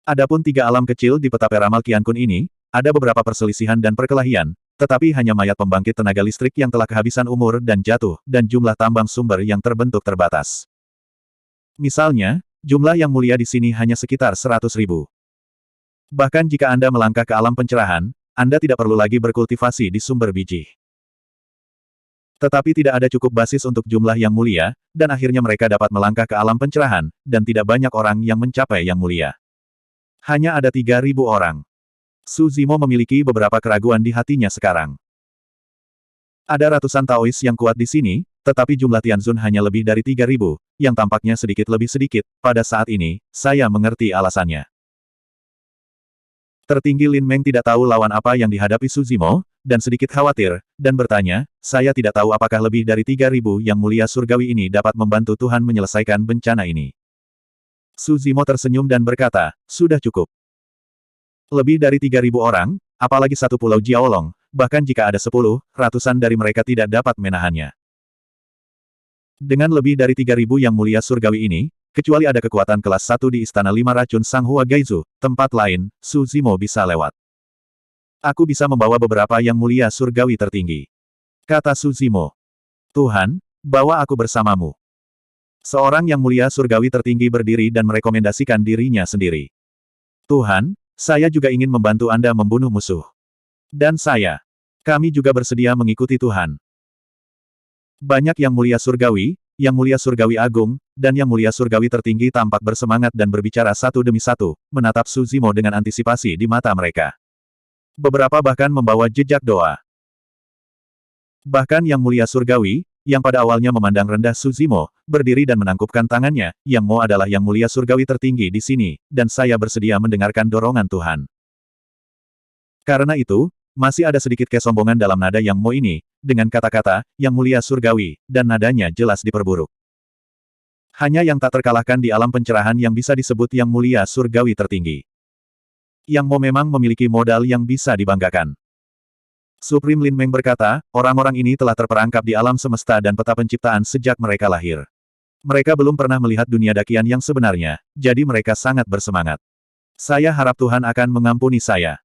Adapun 3 alam kecil di peta peramal Qian Kun ini, ada beberapa perselisihan dan perkelahian, tetapi hanya mayat pembangkit tenaga listrik yang telah kehabisan umur dan jatuh, dan jumlah tambang sumber yang terbentuk terbatas. Misalnya, jumlah yang mulia di sini hanya sekitar 100.000. Bahkan jika Anda melangkah ke alam pencerahan, Anda tidak perlu lagi berkultivasi di sumber biji. Tetapi tidak ada cukup basis untuk jumlah yang mulia, dan akhirnya mereka dapat melangkah ke alam pencerahan, dan tidak banyak orang yang mencapai yang mulia. Hanya ada 3.000 orang. Su Zimo memiliki beberapa keraguan di hatinya sekarang. Ada ratusan Taois yang kuat di sini, tetapi jumlah Tianzun hanya lebih dari 3.000, yang tampaknya sedikit lebih sedikit. Pada saat ini, saya mengerti alasannya. Tertinggi Lin Meng tidak tahu lawan apa yang dihadapi Su Zimo, dan sedikit khawatir, dan bertanya, saya tidak tahu apakah lebih dari 3.000 yang mulia surgawi ini dapat membantu Tuhan menyelesaikan bencana ini. Su Zimo tersenyum dan berkata, sudah cukup. Lebih dari 3.000 orang, apalagi satu pulau Jiaolong, bahkan jika ada 10, ratusan dari mereka tidak dapat menahannya. Dengan lebih dari 3.000 yang mulia surgawi ini, kecuali ada kekuatan kelas 1 di Istana 5 Racun Sang Hua Gaizu, tempat lain, Su Zimo bisa lewat. Aku bisa membawa beberapa yang mulia surgawi tertinggi. Kata Su Zimo. Tuhan, bawa aku bersamamu. Seorang yang mulia surgawi tertinggi berdiri dan merekomendasikan dirinya sendiri. Tuhan, saya juga ingin membantu Anda membunuh musuh. Dan saya. Kami juga bersedia mengikuti Tuhan. Banyak yang mulia surgawi, yang mulia surgawi agung, dan yang mulia surgawi tertinggi tampak bersemangat dan berbicara satu demi satu, menatap Su Zimo dengan antisipasi di mata mereka. Beberapa bahkan membawa jejak doa. Bahkan yang mulia surgawi, yang pada awalnya memandang rendah Su Zimo, berdiri dan menangkupkan tangannya. Yang Mo adalah yang mulia surgawi tertinggi di sini, dan saya bersedia mendengarkan dorongan Tuhan. Karena itu, masih ada sedikit kesombongan dalam nada Yang Mo ini, dengan kata-kata, yang mulia surgawi, dan nadanya jelas diperburuk. Hanya yang tak terkalahkan di alam pencerahan yang bisa disebut yang mulia surgawi tertinggi. Yang Mo memang memiliki modal yang bisa dibanggakan. Supreme Lin Meng berkata, orang-orang ini telah terperangkap di alam semesta dan peta penciptaan sejak mereka lahir. Mereka belum pernah melihat dunia dakian yang sebenarnya, jadi mereka sangat bersemangat. Saya harap Tuhan akan mengampuni saya.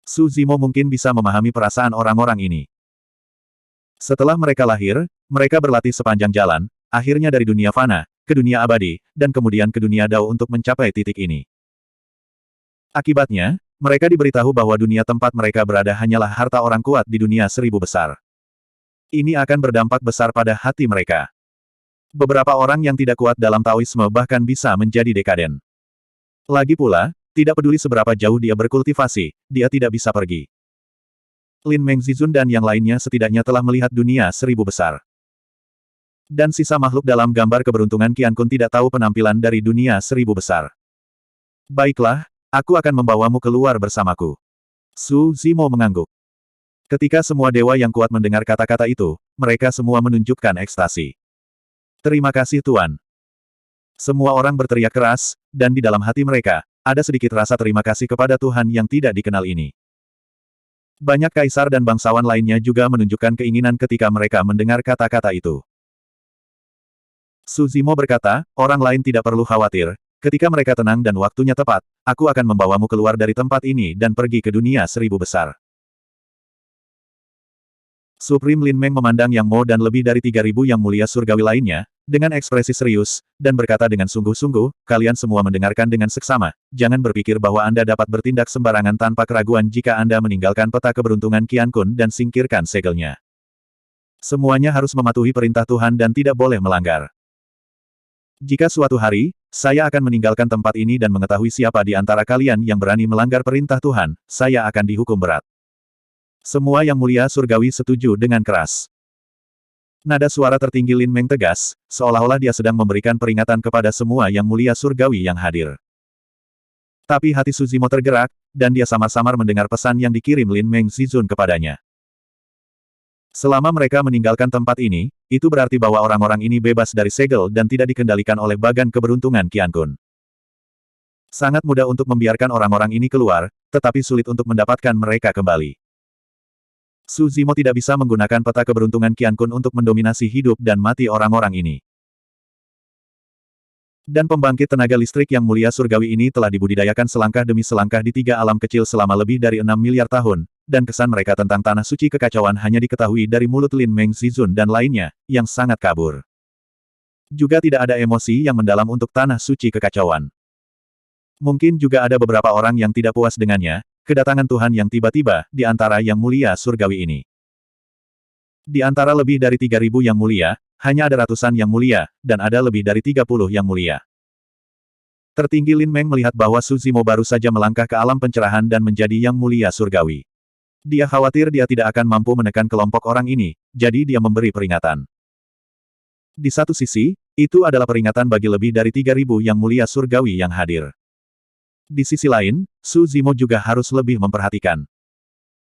Su Zimo mungkin bisa memahami perasaan orang-orang ini. Setelah mereka lahir, mereka berlatih sepanjang jalan, akhirnya dari dunia fana, ke dunia abadi, dan kemudian ke dunia Dao untuk mencapai titik ini. Akibatnya, mereka diberitahu bahwa dunia tempat mereka berada hanyalah harta orang kuat di dunia 1000 besar. Ini akan berdampak besar pada hati mereka. Beberapa orang yang tidak kuat dalam Taoisme bahkan bisa menjadi dekaden. Lagi pula, tidak peduli seberapa jauh dia berkultivasi, dia tidak bisa pergi. Lin Meng Zizun dan yang lainnya setidaknya telah melihat dunia 1000 besar. Dan sisa makhluk dalam gambar keberuntungan Qian Kun tidak tahu penampilan dari dunia 1000 besar. Baiklah, aku akan membawamu keluar bersamaku. Su Zimo mengangguk. Ketika semua dewa yang kuat mendengar kata-kata itu, mereka semua menunjukkan ekstasi. Terima kasih Tuan. Semua orang berteriak keras, dan di dalam hati mereka, ada sedikit rasa terima kasih kepada Tuhan yang tidak dikenal ini. Banyak kaisar dan bangsawan lainnya juga menunjukkan keinginan ketika mereka mendengar kata-kata itu. Su Zimo berkata, orang lain tidak perlu khawatir, ketika mereka tenang dan waktunya tepat, aku akan membawamu keluar dari tempat ini dan pergi ke dunia 1000 besar. Supreme Lin Meng memandang Yang Mo dan lebih dari 3000 yang mulia surgawi lainnya, dengan ekspresi serius, dan berkata dengan sungguh-sungguh, kalian semua mendengarkan dengan seksama, jangan berpikir bahwa Anda dapat bertindak sembarangan tanpa keraguan jika Anda meninggalkan peta keberuntungan Qian Kun dan singkirkan segelnya. Semuanya harus mematuhi perintah Tuhan dan tidak boleh melanggar. Jika suatu hari, saya akan meninggalkan tempat ini dan mengetahui siapa di antara kalian yang berani melanggar perintah Tuhan, saya akan dihukum berat. Semua yang mulia surgawi setuju dengan keras. Nada suara tertinggi Lin Meng tegas, seolah-olah dia sedang memberikan peringatan kepada semua yang mulia surgawi yang hadir. Tapi hati Su Zimo tergerak, dan dia samar-samar mendengar pesan yang dikirim Lin Meng Zizun kepadanya. Selama mereka meninggalkan tempat ini, itu berarti bahwa orang-orang ini bebas dari segel dan tidak dikendalikan oleh bagan keberuntungan Qian Kun. Sangat mudah untuk membiarkan orang-orang ini keluar, tetapi sulit untuk mendapatkan mereka kembali. Su Zimo tidak bisa menggunakan peta keberuntungan Qian Kun untuk mendominasi hidup dan mati orang-orang ini. Dan pembangkit tenaga listrik yang mulia surgawi ini telah dibudidayakan selangkah demi selangkah di 3 alam kecil selama lebih dari 6 miliar tahun, dan kesan mereka tentang tanah suci kekacauan hanya diketahui dari mulut Lin Meng Zizun dan lainnya, yang sangat kabur. Juga tidak ada emosi yang mendalam untuk tanah suci kekacauan. Mungkin juga ada beberapa orang yang tidak puas dengannya, kedatangan Tuhan yang tiba-tiba, di antara yang mulia surgawi ini. Di antara lebih dari 3000 yang mulia, hanya ada ratusan yang mulia, dan ada lebih dari 30 yang mulia. Tertinggi Lin Meng melihat bahwa Su Zimo baru saja melangkah ke alam pencerahan dan menjadi yang mulia surgawi. Dia khawatir dia tidak akan mampu menekan kelompok orang ini, jadi dia memberi peringatan. Di satu sisi, itu adalah peringatan bagi lebih dari 3000 yang mulia surgawi yang hadir. Di sisi lain, Su Zimo juga harus lebih memperhatikan.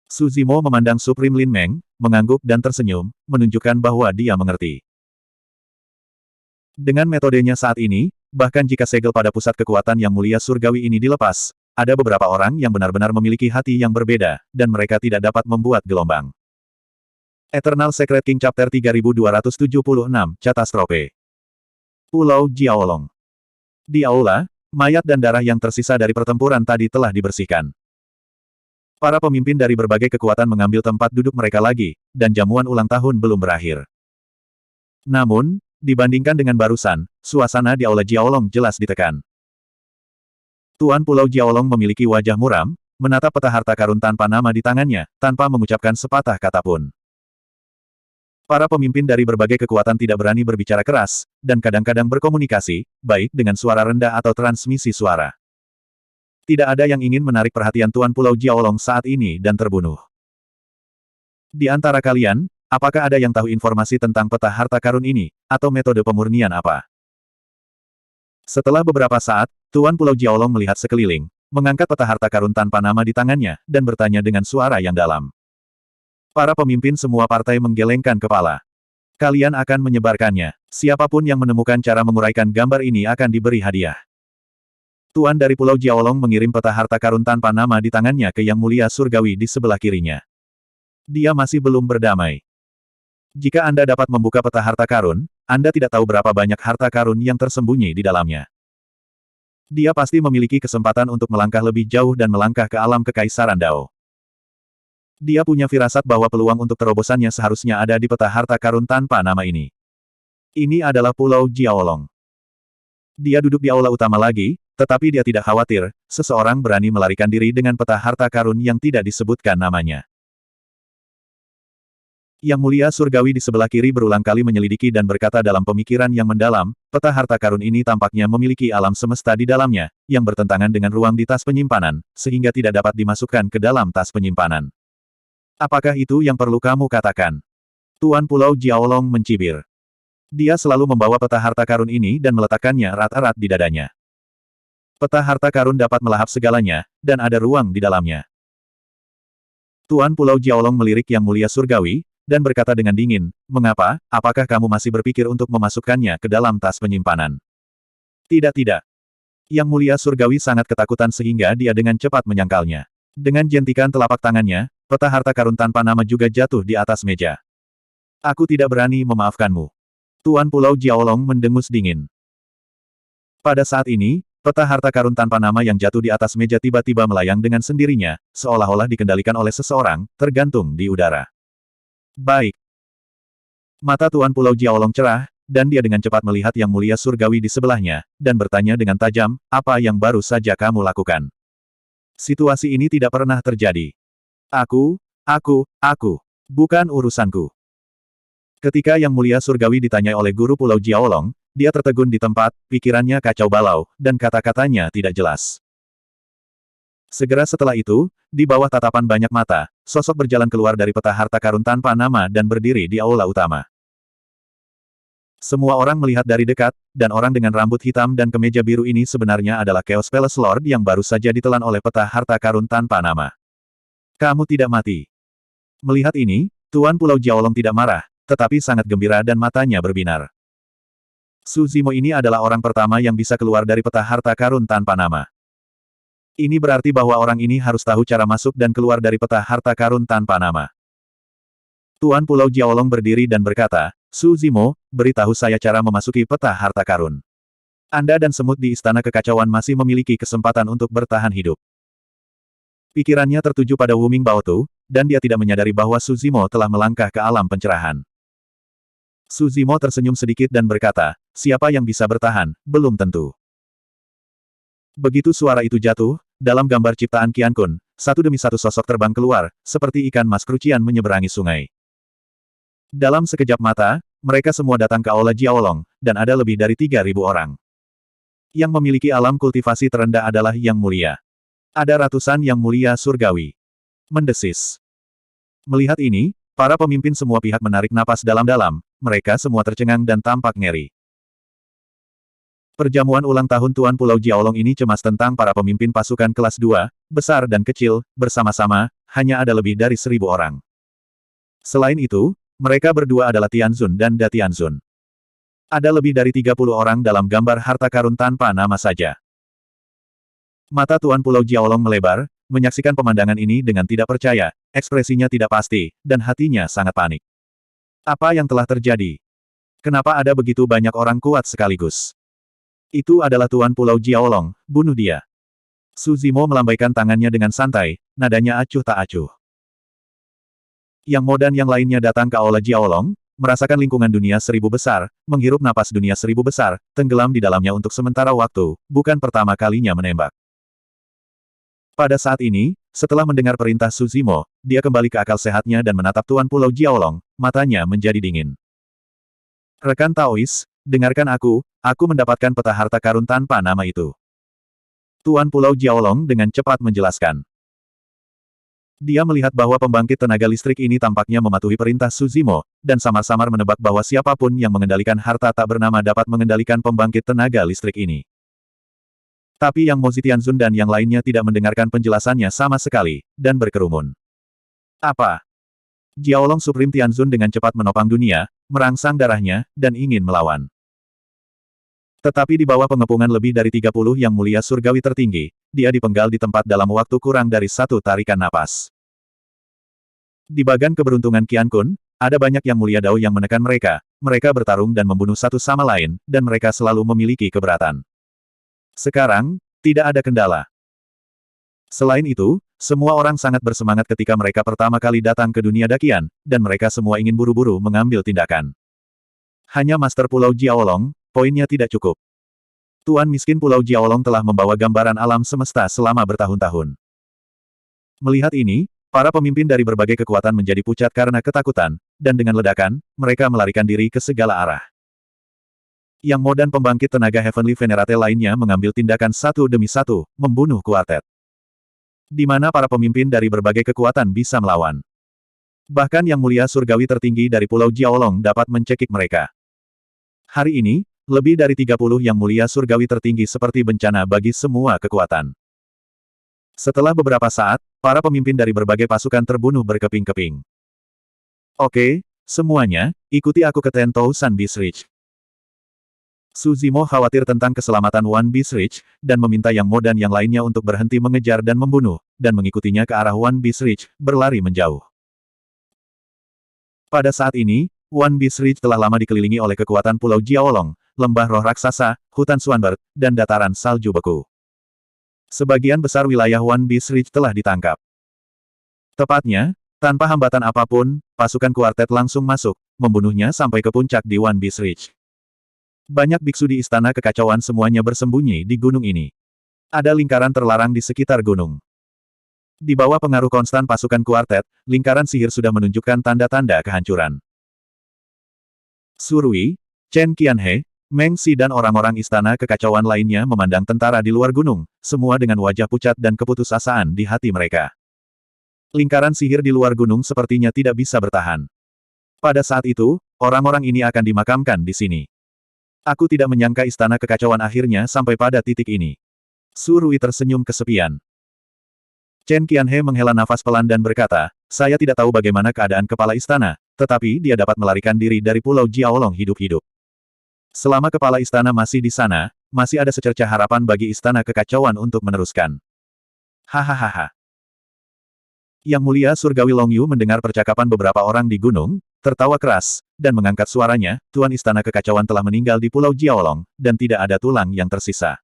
Su Zimo memandang Supreme Lin Meng, mengangguk dan tersenyum, menunjukkan bahwa dia mengerti. Dengan metodenya saat ini, bahkan jika segel pada pusat kekuatan yang mulia surgawi ini dilepas, ada beberapa orang yang benar-benar memiliki hati yang berbeda, dan mereka tidak dapat membuat gelombang. Eternal Secret King Chapter 3276, Catastrophe. Pulau Jiaolong. Di aula, mayat dan darah yang tersisa dari pertempuran tadi telah dibersihkan. Para pemimpin dari berbagai kekuatan mengambil tempat duduk mereka lagi, dan jamuan ulang tahun belum berakhir. Namun, dibandingkan dengan barusan, suasana di aula Jiaolong jelas ditekan. Tuan Pulau Jiaolong memiliki wajah muram, menatap peta harta karun tanpa nama di tangannya, tanpa mengucapkan sepatah kata pun. Para pemimpin dari berbagai kekuatan tidak berani berbicara keras, dan kadang-kadang berkomunikasi, baik dengan suara rendah atau transmisi suara. Tidak ada yang ingin menarik perhatian Tuan Pulau Jiaolong saat ini dan terbunuh. Di antara kalian, apakah ada yang tahu informasi tentang peta harta karun ini, atau metode pemurnian apa? Setelah beberapa saat, Tuan Pulau Jiaolong melihat sekeliling, mengangkat peta harta karun tanpa nama di tangannya, dan bertanya dengan suara yang dalam. Para pemimpin semua partai menggelengkan kepala. Kalian akan menyebarkannya. Siapapun yang menemukan cara menguraikan gambar ini akan diberi hadiah. Tuan dari Pulau Jiaolong mengirim peta harta karun tanpa nama di tangannya ke Yang Mulia Surgawi di sebelah kirinya. Dia masih belum berdamai. Jika Anda dapat membuka peta harta karun, Anda tidak tahu berapa banyak harta karun yang tersembunyi di dalamnya. Dia pasti memiliki kesempatan untuk melangkah lebih jauh dan melangkah ke alam kekaisaran Dao. Dia punya firasat bahwa peluang untuk terobosannya seharusnya ada di peta harta karun tanpa nama ini. Ini adalah Pulau Jiaolong. Dia duduk di aula utama lagi, tetapi dia tidak khawatir, seseorang berani melarikan diri dengan peta harta karun yang tidak disebutkan namanya. Yang Mulia Surgawi di sebelah kiri berulang kali menyelidiki dan berkata dalam pemikiran yang mendalam, peta harta karun ini tampaknya memiliki alam semesta di dalamnya, yang bertentangan dengan ruang di tas penyimpanan, sehingga tidak dapat dimasukkan ke dalam tas penyimpanan. Apakah itu yang perlu kamu katakan? Tuan Pulau Jiaolong mencibir. Dia selalu membawa peta harta karun ini dan meletakkannya erat-erat di dadanya. Peta harta karun dapat melahap segalanya, dan ada ruang di dalamnya. Tuan Pulau Jiaolong melirik Yang Mulia Surgawi, dan berkata dengan dingin, "Mengapa? Apakah kamu masih berpikir untuk memasukkannya ke dalam tas penyimpanan?" Tidak. Yang Mulia Surgawi sangat ketakutan sehingga dia dengan cepat menyangkalnya. Dengan jentikan telapak tangannya, peta harta karun tanpa nama juga jatuh di atas meja. Aku tidak berani memaafkanmu. Tuan Pulau Jiaolong mendengus dingin. Pada saat ini, peta harta karun tanpa nama yang jatuh di atas meja tiba-tiba melayang dengan sendirinya, seolah-olah dikendalikan oleh seseorang, tergantung di udara. Baik. Mata Tuan Pulau Jiaolong cerah, dan dia dengan cepat melihat Yang Mulia Surgawi di sebelahnya, dan bertanya dengan tajam, "Apa yang baru saja kamu lakukan?" Situasi ini tidak pernah terjadi. Aku, bukan urusanku. Ketika Yang Mulia Surgawi ditanyai oleh guru Pulau Jiaolong, dia tertegun di tempat, pikirannya kacau balau, dan kata-katanya tidak jelas. Segera setelah itu, di bawah tatapan banyak mata, sosok berjalan keluar dari peta harta karun tanpa nama dan berdiri di aula utama. Semua orang melihat dari dekat, dan orang dengan rambut hitam dan kemeja biru ini sebenarnya adalah Chaos Palace Lord yang baru saja ditelan oleh peta harta karun tanpa nama. Kamu tidak mati. Melihat ini, Tuan Pulau Jiaolong tidak marah, tetapi sangat gembira dan matanya berbinar. Su Zimo ini adalah orang pertama yang bisa keluar dari peta harta karun tanpa nama. Ini berarti bahwa orang ini harus tahu cara masuk dan keluar dari peta harta karun tanpa nama. Tuan Pulau Jiaolong berdiri dan berkata, "Su Zimo, beritahu saya cara memasuki peta harta karun. Anda dan semut di Istana Kekacauan masih memiliki kesempatan untuk bertahan hidup." Pikirannya tertuju pada Wu Ming Baotu, dan dia tidak menyadari bahwa Su Zimo telah melangkah ke alam pencerahan. Su Zimo tersenyum sedikit dan berkata, "Siapa yang bisa bertahan, belum tentu." Begitu suara itu jatuh, dalam gambar ciptaan Qian Kun, satu demi satu sosok terbang keluar, seperti ikan mas krucian menyeberangi sungai. Dalam sekejap mata, mereka semua datang ke aula Jiaolong, dan ada lebih dari 3.000 orang. Yang memiliki alam kultivasi terendah adalah Yang Mulia. Ada ratusan Yang Mulia Surgawi. Mendesis. Melihat ini, para pemimpin semua pihak menarik napas dalam-dalam, mereka semua tercengang dan tampak ngeri. Perjamuan ulang tahun Tuan Pulau Jiaolong ini cemas tentang para pemimpin pasukan kelas 2, besar dan kecil, bersama-sama, hanya ada lebih dari 1.000 orang. Selain itu, mereka berdua adalah Tianzun dan Da Tianzun. Ada lebih dari 30 orang dalam gambar harta karun tanpa nama saja. Mata Tuan Pulau Jiaolong melebar, menyaksikan pemandangan ini dengan tidak percaya, ekspresinya tidak pasti, dan hatinya sangat panik. Apa yang telah terjadi? Kenapa ada begitu banyak orang kuat sekaligus? Itu adalah Tuan Pulau Jiaolong, bunuh dia. Su Zimo melambaikan tangannya dengan santai, nadanya acuh tak acuh. Yang Mo dan yang lainnya datang ke aula Jiaolong, merasakan lingkungan dunia 1.000 besar, menghirup napas dunia 1.000 besar, tenggelam di dalamnya untuk sementara waktu, bukan pertama kalinya menembak. Pada saat ini, setelah mendengar perintah Su Zimo, dia kembali ke akal sehatnya dan menatap Tuan Pulau Jiaolong, matanya menjadi dingin. "Rekan Taois, dengarkan aku mendapatkan peta harta karun tanpa nama itu." Tuan Pulau Jiaolong dengan cepat menjelaskan. Dia melihat bahwa pembangkit tenaga listrik ini tampaknya mematuhi perintah Suzimo, dan samar-samar menebak bahwa siapapun yang mengendalikan harta tak bernama dapat mengendalikan pembangkit tenaga listrik ini. Tapi Yang Mo Zitianzun dan yang lainnya tidak mendengarkan penjelasannya sama sekali, dan berkerumun. Apa? Jiaolong Supreme Tianzun dengan cepat menopang dunia, merangsang darahnya, dan ingin melawan. Tetapi di bawah pengepungan lebih dari 30 Yang Mulia Surgawi tertinggi, dia dipenggal di tempat dalam waktu kurang dari satu tarikan napas. Di bagan keberuntungan Qian Kun, ada banyak Yang Mulia Dao yang menekan mereka, mereka bertarung dan membunuh satu sama lain, dan mereka selalu memiliki keberatan. Sekarang, tidak ada kendala. Selain itu, semua orang sangat bersemangat ketika mereka pertama kali datang ke dunia Dakian, dan mereka semua ingin buru-buru mengambil tindakan. Hanya Master Pulau Jiaolong, poinnya tidak cukup. Tuan miskin Pulau Jiaolong telah membawa gambaran alam semesta selama bertahun-tahun. Melihat ini, para pemimpin dari berbagai kekuatan menjadi pucat karena ketakutan, dan dengan ledakan, mereka melarikan diri ke segala arah. Yang Mo dan pembangkit tenaga Heavenly Venerate lainnya mengambil tindakan satu demi satu, membunuh kuartet. Di mana para pemimpin dari berbagai kekuatan bisa melawan. Bahkan Yang Mulia Surgawi tertinggi dari Pulau Jiaolong dapat mencekik mereka. Hari ini, lebih dari 30 Yang Mulia Surgawi tertinggi seperti bencana bagi semua kekuatan. Setelah beberapa saat, para pemimpin dari berbagai pasukan terbunuh berkeping-keping. Oke, semuanya, ikuti aku ke Ten-Tousan Beast Ridge. Suzimo khawatir tentang keselamatan One Beast Ridge, dan meminta Yang Mo dan yang lainnya untuk berhenti mengejar dan membunuh, dan mengikutinya ke arah One Beast Ridge, berlari menjauh. Pada saat ini, One Beast Ridge telah lama dikelilingi oleh kekuatan Pulau Jiaolong, lembah roh raksasa, hutan Swanbird, dan dataran salju beku. Sebagian besar wilayah One Beast Ridge telah ditangkap. Tepatnya, tanpa hambatan apapun, pasukan kuartet langsung masuk, membunuhnya sampai ke puncak di One Beast Ridge. Banyak biksu di istana kekacauan semuanya bersembunyi di gunung ini. Ada lingkaran terlarang di sekitar gunung. Di bawah pengaruh konstan pasukan kuartet, lingkaran sihir sudah menunjukkan tanda-tanda kehancuran. Surui, Chen Qianhe, Meng Xi dan orang-orang istana kekacauan lainnya memandang tentara di luar gunung, semua dengan wajah pucat dan keputusasaan di hati mereka. Lingkaran sihir di luar gunung sepertinya tidak bisa bertahan. Pada saat itu, orang-orang ini akan dimakamkan di sini. Aku tidak menyangka istana kekacauan akhirnya sampai pada titik ini. Surui tersenyum kesepian. Chen Qianhe menghela nafas pelan dan berkata, saya tidak tahu bagaimana keadaan kepala istana, tetapi dia dapat melarikan diri dari Pulau Jiaolong hidup-hidup. Selama kepala istana masih di sana, masih ada secercah harapan bagi istana kekacauan untuk meneruskan. Hahaha. Yang Mulia Surgawi Long Yu mendengar percakapan beberapa orang di gunung, tertawa keras, dan mengangkat suaranya, Tuan Istana Kekacauan telah meninggal di Pulau Jiaolong, dan tidak ada tulang yang tersisa.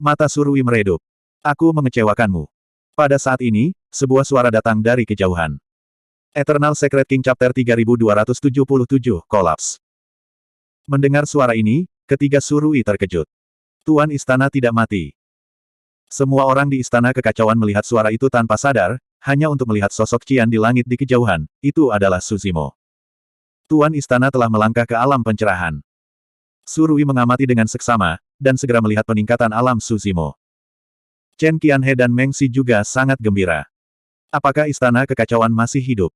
Mata Surui meredup. Aku mengecewakanmu. Pada saat ini, sebuah suara datang dari kejauhan. Eternal Secret King Chapter 3277, Kolaps. Mendengar suara ini, ketiga Surui terkejut. Tuan Istana tidak mati. Semua orang di Istana Kekacauan melihat suara itu tanpa sadar, hanya untuk melihat sosok Qian di langit di kejauhan, itu adalah Suzimo. Tuan Istana telah melangkah ke alam pencerahan. Surui mengamati dengan seksama, dan segera melihat peningkatan alam Suzimo. Chen Qianhe dan Meng Xi juga sangat gembira. Apakah Istana Kekacauan masih hidup?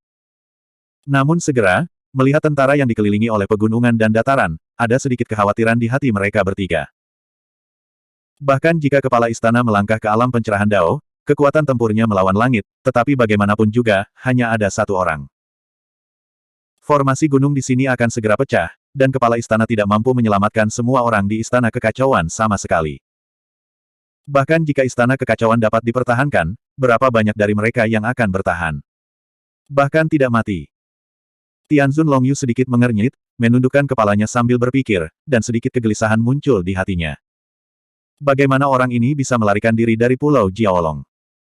Namun segera, melihat tentara yang dikelilingi oleh pegunungan dan dataran, ada sedikit kekhawatiran di hati mereka bertiga. Bahkan jika kepala istana melangkah ke alam pencerahan Dao, kekuatan tempurnya melawan langit, tetapi bagaimanapun juga, hanya ada satu orang. Formasi gunung di sini akan segera pecah, dan kepala istana tidak mampu menyelamatkan semua orang di istana kekacauan sama sekali. Bahkan jika istana kekacauan dapat dipertahankan, berapa banyak dari mereka yang akan bertahan? Bahkan tidak mati. Tianzun Longyu sedikit mengernyit, menundukkan kepalanya sambil berpikir, dan sedikit kegelisahan muncul di hatinya. Bagaimana orang ini bisa melarikan diri dari Pulau Jiaolong?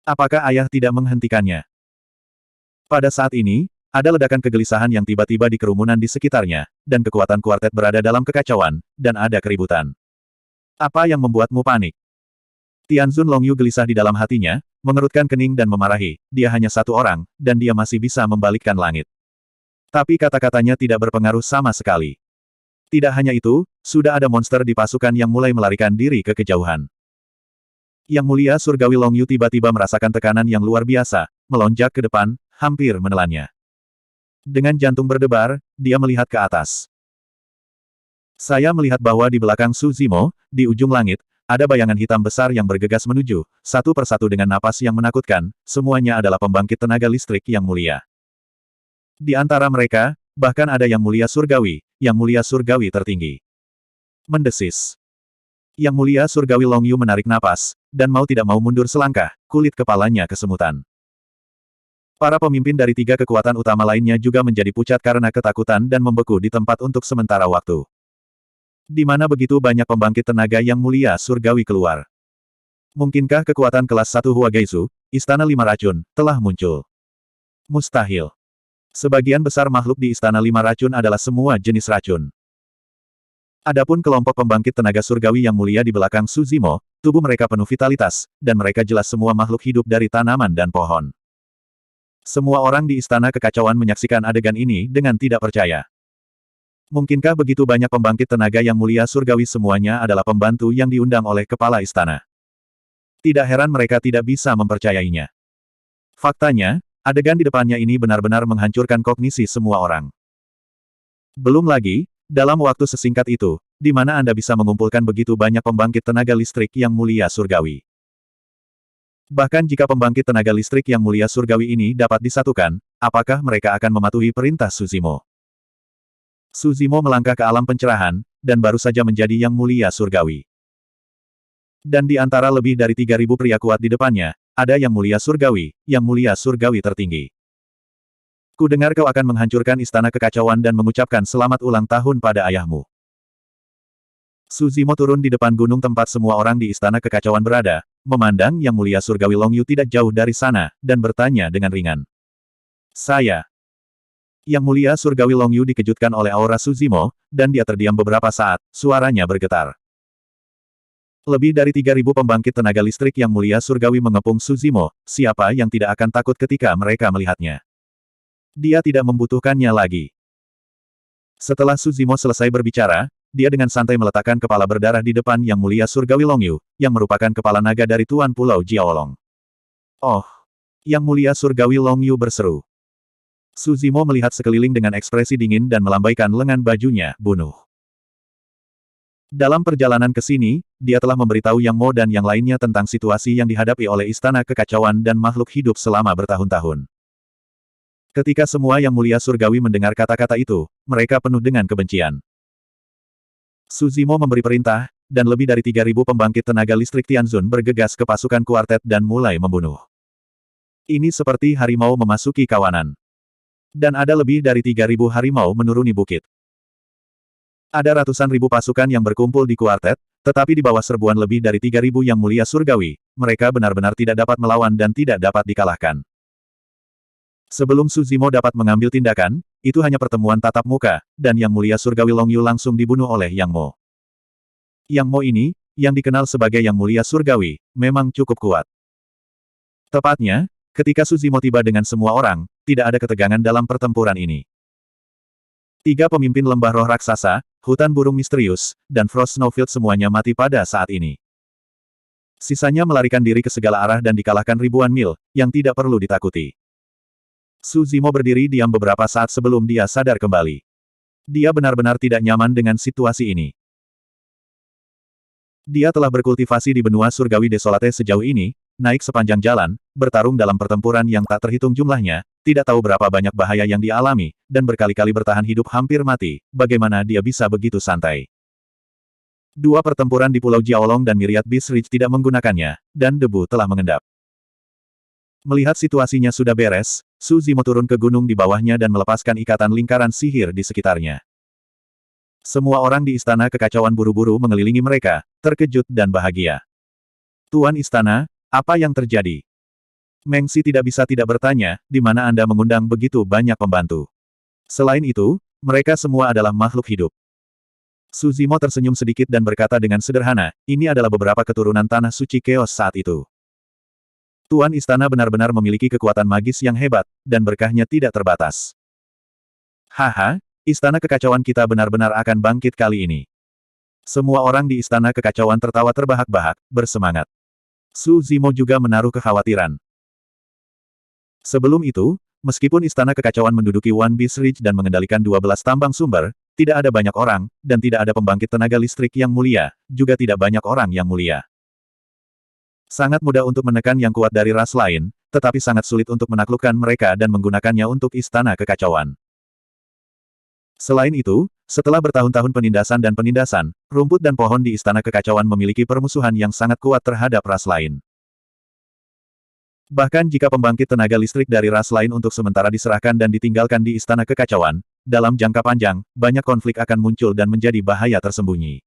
Apakah ayah tidak menghentikannya? Pada saat ini, ada ledakan kegelisahan yang tiba-tiba di kerumunan di sekitarnya, dan kekuatan kuartet berada dalam kekacauan, dan ada keributan. Apa yang membuatmu panik? Tianzun Longyu gelisah di dalam hatinya, mengerutkan kening dan memarahi, dia hanya satu orang, dan dia masih bisa membalikkan langit. Tapi kata-katanya tidak berpengaruh sama sekali. Tidak hanya itu, sudah ada monster di pasukan yang mulai melarikan diri ke kejauhan. Yang Mulia Surgawi Longyu tiba-tiba merasakan tekanan yang luar biasa, melonjak ke depan, hampir menelannya. Dengan jantung berdebar, dia melihat ke atas. Saya melihat bahwa di belakang Su Zimo, di ujung langit, ada bayangan hitam besar yang bergegas menuju, satu persatu dengan napas yang menakutkan, semuanya adalah pembangkit tenaga listrik yang mulia. Di antara mereka, bahkan ada yang mulia surgawi tertinggi. Mendesis. Yang mulia surgawi Long Yu menarik napas, dan mau tidak mau mundur selangkah, kulit kepalanya kesemutan. Para pemimpin dari tiga kekuatan utama lainnya juga menjadi pucat karena ketakutan dan membeku di tempat untuk sementara waktu. Di mana begitu banyak pembangkit tenaga yang mulia surgawi keluar. Mungkinkah kekuatan kelas 1 Hua Geizu, Istana Lima Racun, telah muncul? Mustahil. Sebagian besar makhluk di Istana Lima Racun adalah semua jenis racun. Adapun kelompok pembangkit tenaga surgawi yang mulia di belakang Su Zimo, tubuh mereka penuh vitalitas, dan mereka jelas semua makhluk hidup dari tanaman dan pohon. Semua orang di Istana Kekacauan menyaksikan adegan ini dengan tidak percaya. Mungkinkah begitu banyak pembangkit tenaga yang mulia surgawi semuanya adalah pembantu yang diundang oleh kepala istana? Tidak heran mereka tidak bisa mempercayainya. Faktanya, adegan di depannya ini benar-benar menghancurkan kognisi semua orang. Belum lagi, dalam waktu sesingkat itu, di mana Anda bisa mengumpulkan begitu banyak pembangkit tenaga listrik yang mulia surgawi? Bahkan jika pembangkit tenaga listrik yang mulia surgawi ini dapat disatukan, apakah mereka akan mematuhi perintah Su Zimo? Su Zimo melangkah ke alam pencerahan, dan baru saja menjadi yang mulia surgawi. Dan di antara lebih dari 3.000 pria kuat di depannya, ada yang mulia surgawi tertinggi. Ku dengar kau akan menghancurkan Istana Kekacauan dan mengucapkan selamat ulang tahun pada ayahmu. Su Zimo turun di depan gunung tempat semua orang di Istana Kekacauan berada, memandang Yang Mulia Surgawi Long Yu tidak jauh dari sana, dan bertanya dengan ringan. Saya. Yang Mulia Surgawi Long Yu dikejutkan oleh aura Su Zimo, dan dia terdiam beberapa saat, suaranya bergetar. Lebih dari 3.000 pembangkit tenaga listrik Yang Mulia Surgawi mengepung Su Zimo, siapa yang tidak akan takut ketika mereka melihatnya? Dia tidak membutuhkannya lagi. Setelah Su Zimo selesai berbicara, dia dengan santai meletakkan kepala berdarah di depan Yang Mulia Surgawi Long Yu, yang merupakan kepala naga dari Tuan Pulau Jiaolong. Oh! Yang Mulia Surgawi Long Yu berseru. Su Zimo melihat sekeliling dengan ekspresi dingin dan melambaikan lengan bajunya, bunuh. Dalam perjalanan ke sini, dia telah memberitahu Yang Mo dan yang lainnya tentang situasi yang dihadapi oleh Istana Kekacauan dan makhluk hidup selama bertahun-tahun. Ketika semua Yang Mulia Surgawi mendengar kata-kata itu, mereka penuh dengan kebencian. Su Zimo memberi perintah, dan lebih dari 3.000 pembangkit tenaga listrik Tianzun bergegas ke pasukan kuartet dan mulai membunuh. Ini seperti harimau memasuki kawanan. Dan ada lebih dari 3.000 harimau menuruni bukit. Ada ratusan ribu pasukan yang berkumpul di kuartet, tetapi di bawah serbuan lebih dari 3.000 Yang Mulia Surgawi, mereka benar-benar tidak dapat melawan dan tidak dapat dikalahkan. Sebelum Su Zimo dapat mengambil tindakan, itu hanya pertemuan tatap muka, dan Yang Mulia Surgawi Long Yu langsung dibunuh oleh Yang Mo. Yang Mo ini, yang dikenal sebagai Yang Mulia Surgawi, memang cukup kuat. Tepatnya, ketika Su Zimo tiba dengan semua orang, tidak ada ketegangan dalam pertempuran ini. Tiga pemimpin lembah roh raksasa, hutan burung misterius, dan Frost Snowfield semuanya mati pada saat ini. Sisanya melarikan diri ke segala arah dan dikalahkan ribuan mil, yang tidak perlu ditakuti. Su Zimo berdiri diam beberapa saat sebelum dia sadar kembali. Dia benar-benar tidak nyaman dengan situasi ini. Dia telah berkultivasi di benua surgawi desolate sejauh ini, naik sepanjang jalan, bertarung dalam pertempuran yang tak terhitung jumlahnya, tidak tahu berapa banyak bahaya yang dia alami, dan berkali-kali bertahan hidup hampir mati, bagaimana dia bisa begitu santai. Dua pertempuran di Pulau Jiaolong dan Myriad Beast Ridge tidak menggunakannya, dan debu telah mengendap. Melihat situasinya sudah beres, Su Zimo turun ke gunung di bawahnya dan melepaskan ikatan lingkaran sihir di sekitarnya. Semua orang di Istana Kekacauan buru-buru mengelilingi mereka, terkejut dan bahagia. Tuan Istana, apa yang terjadi? Meng Si tidak bisa tidak bertanya, di mana Anda mengundang begitu banyak pembantu. Selain itu, mereka semua adalah makhluk hidup. Su Zimo tersenyum sedikit dan berkata dengan sederhana, ini adalah beberapa keturunan tanah suci Chaos saat itu. Tuan Istana benar-benar memiliki kekuatan magis yang hebat, dan berkahnya tidak terbatas. Haha, Istana Kekacauan kita benar-benar akan bangkit kali ini. Semua orang di Istana Kekacauan tertawa terbahak-bahak, bersemangat. Su Zimo juga menaruh kekhawatiran. Sebelum itu, meskipun Istana Kekacauan menduduki One Piece Ridge dan mengendalikan 12 tambang sumber, tidak ada banyak orang, dan tidak ada pembangkit tenaga listrik yang mulia, juga tidak banyak orang yang mulia. Sangat mudah untuk menekan yang kuat dari ras lain, tetapi sangat sulit untuk menaklukkan mereka dan menggunakannya untuk Istana Kekacauan. Selain itu, setelah bertahun-tahun penindasan, rumput dan pohon di Istana Kekacauan memiliki permusuhan yang sangat kuat terhadap ras lain. Bahkan jika pembangkit tenaga listrik dari ras lain untuk sementara diserahkan dan ditinggalkan di Istana Kekacauan, dalam jangka panjang, banyak konflik akan muncul dan menjadi bahaya tersembunyi.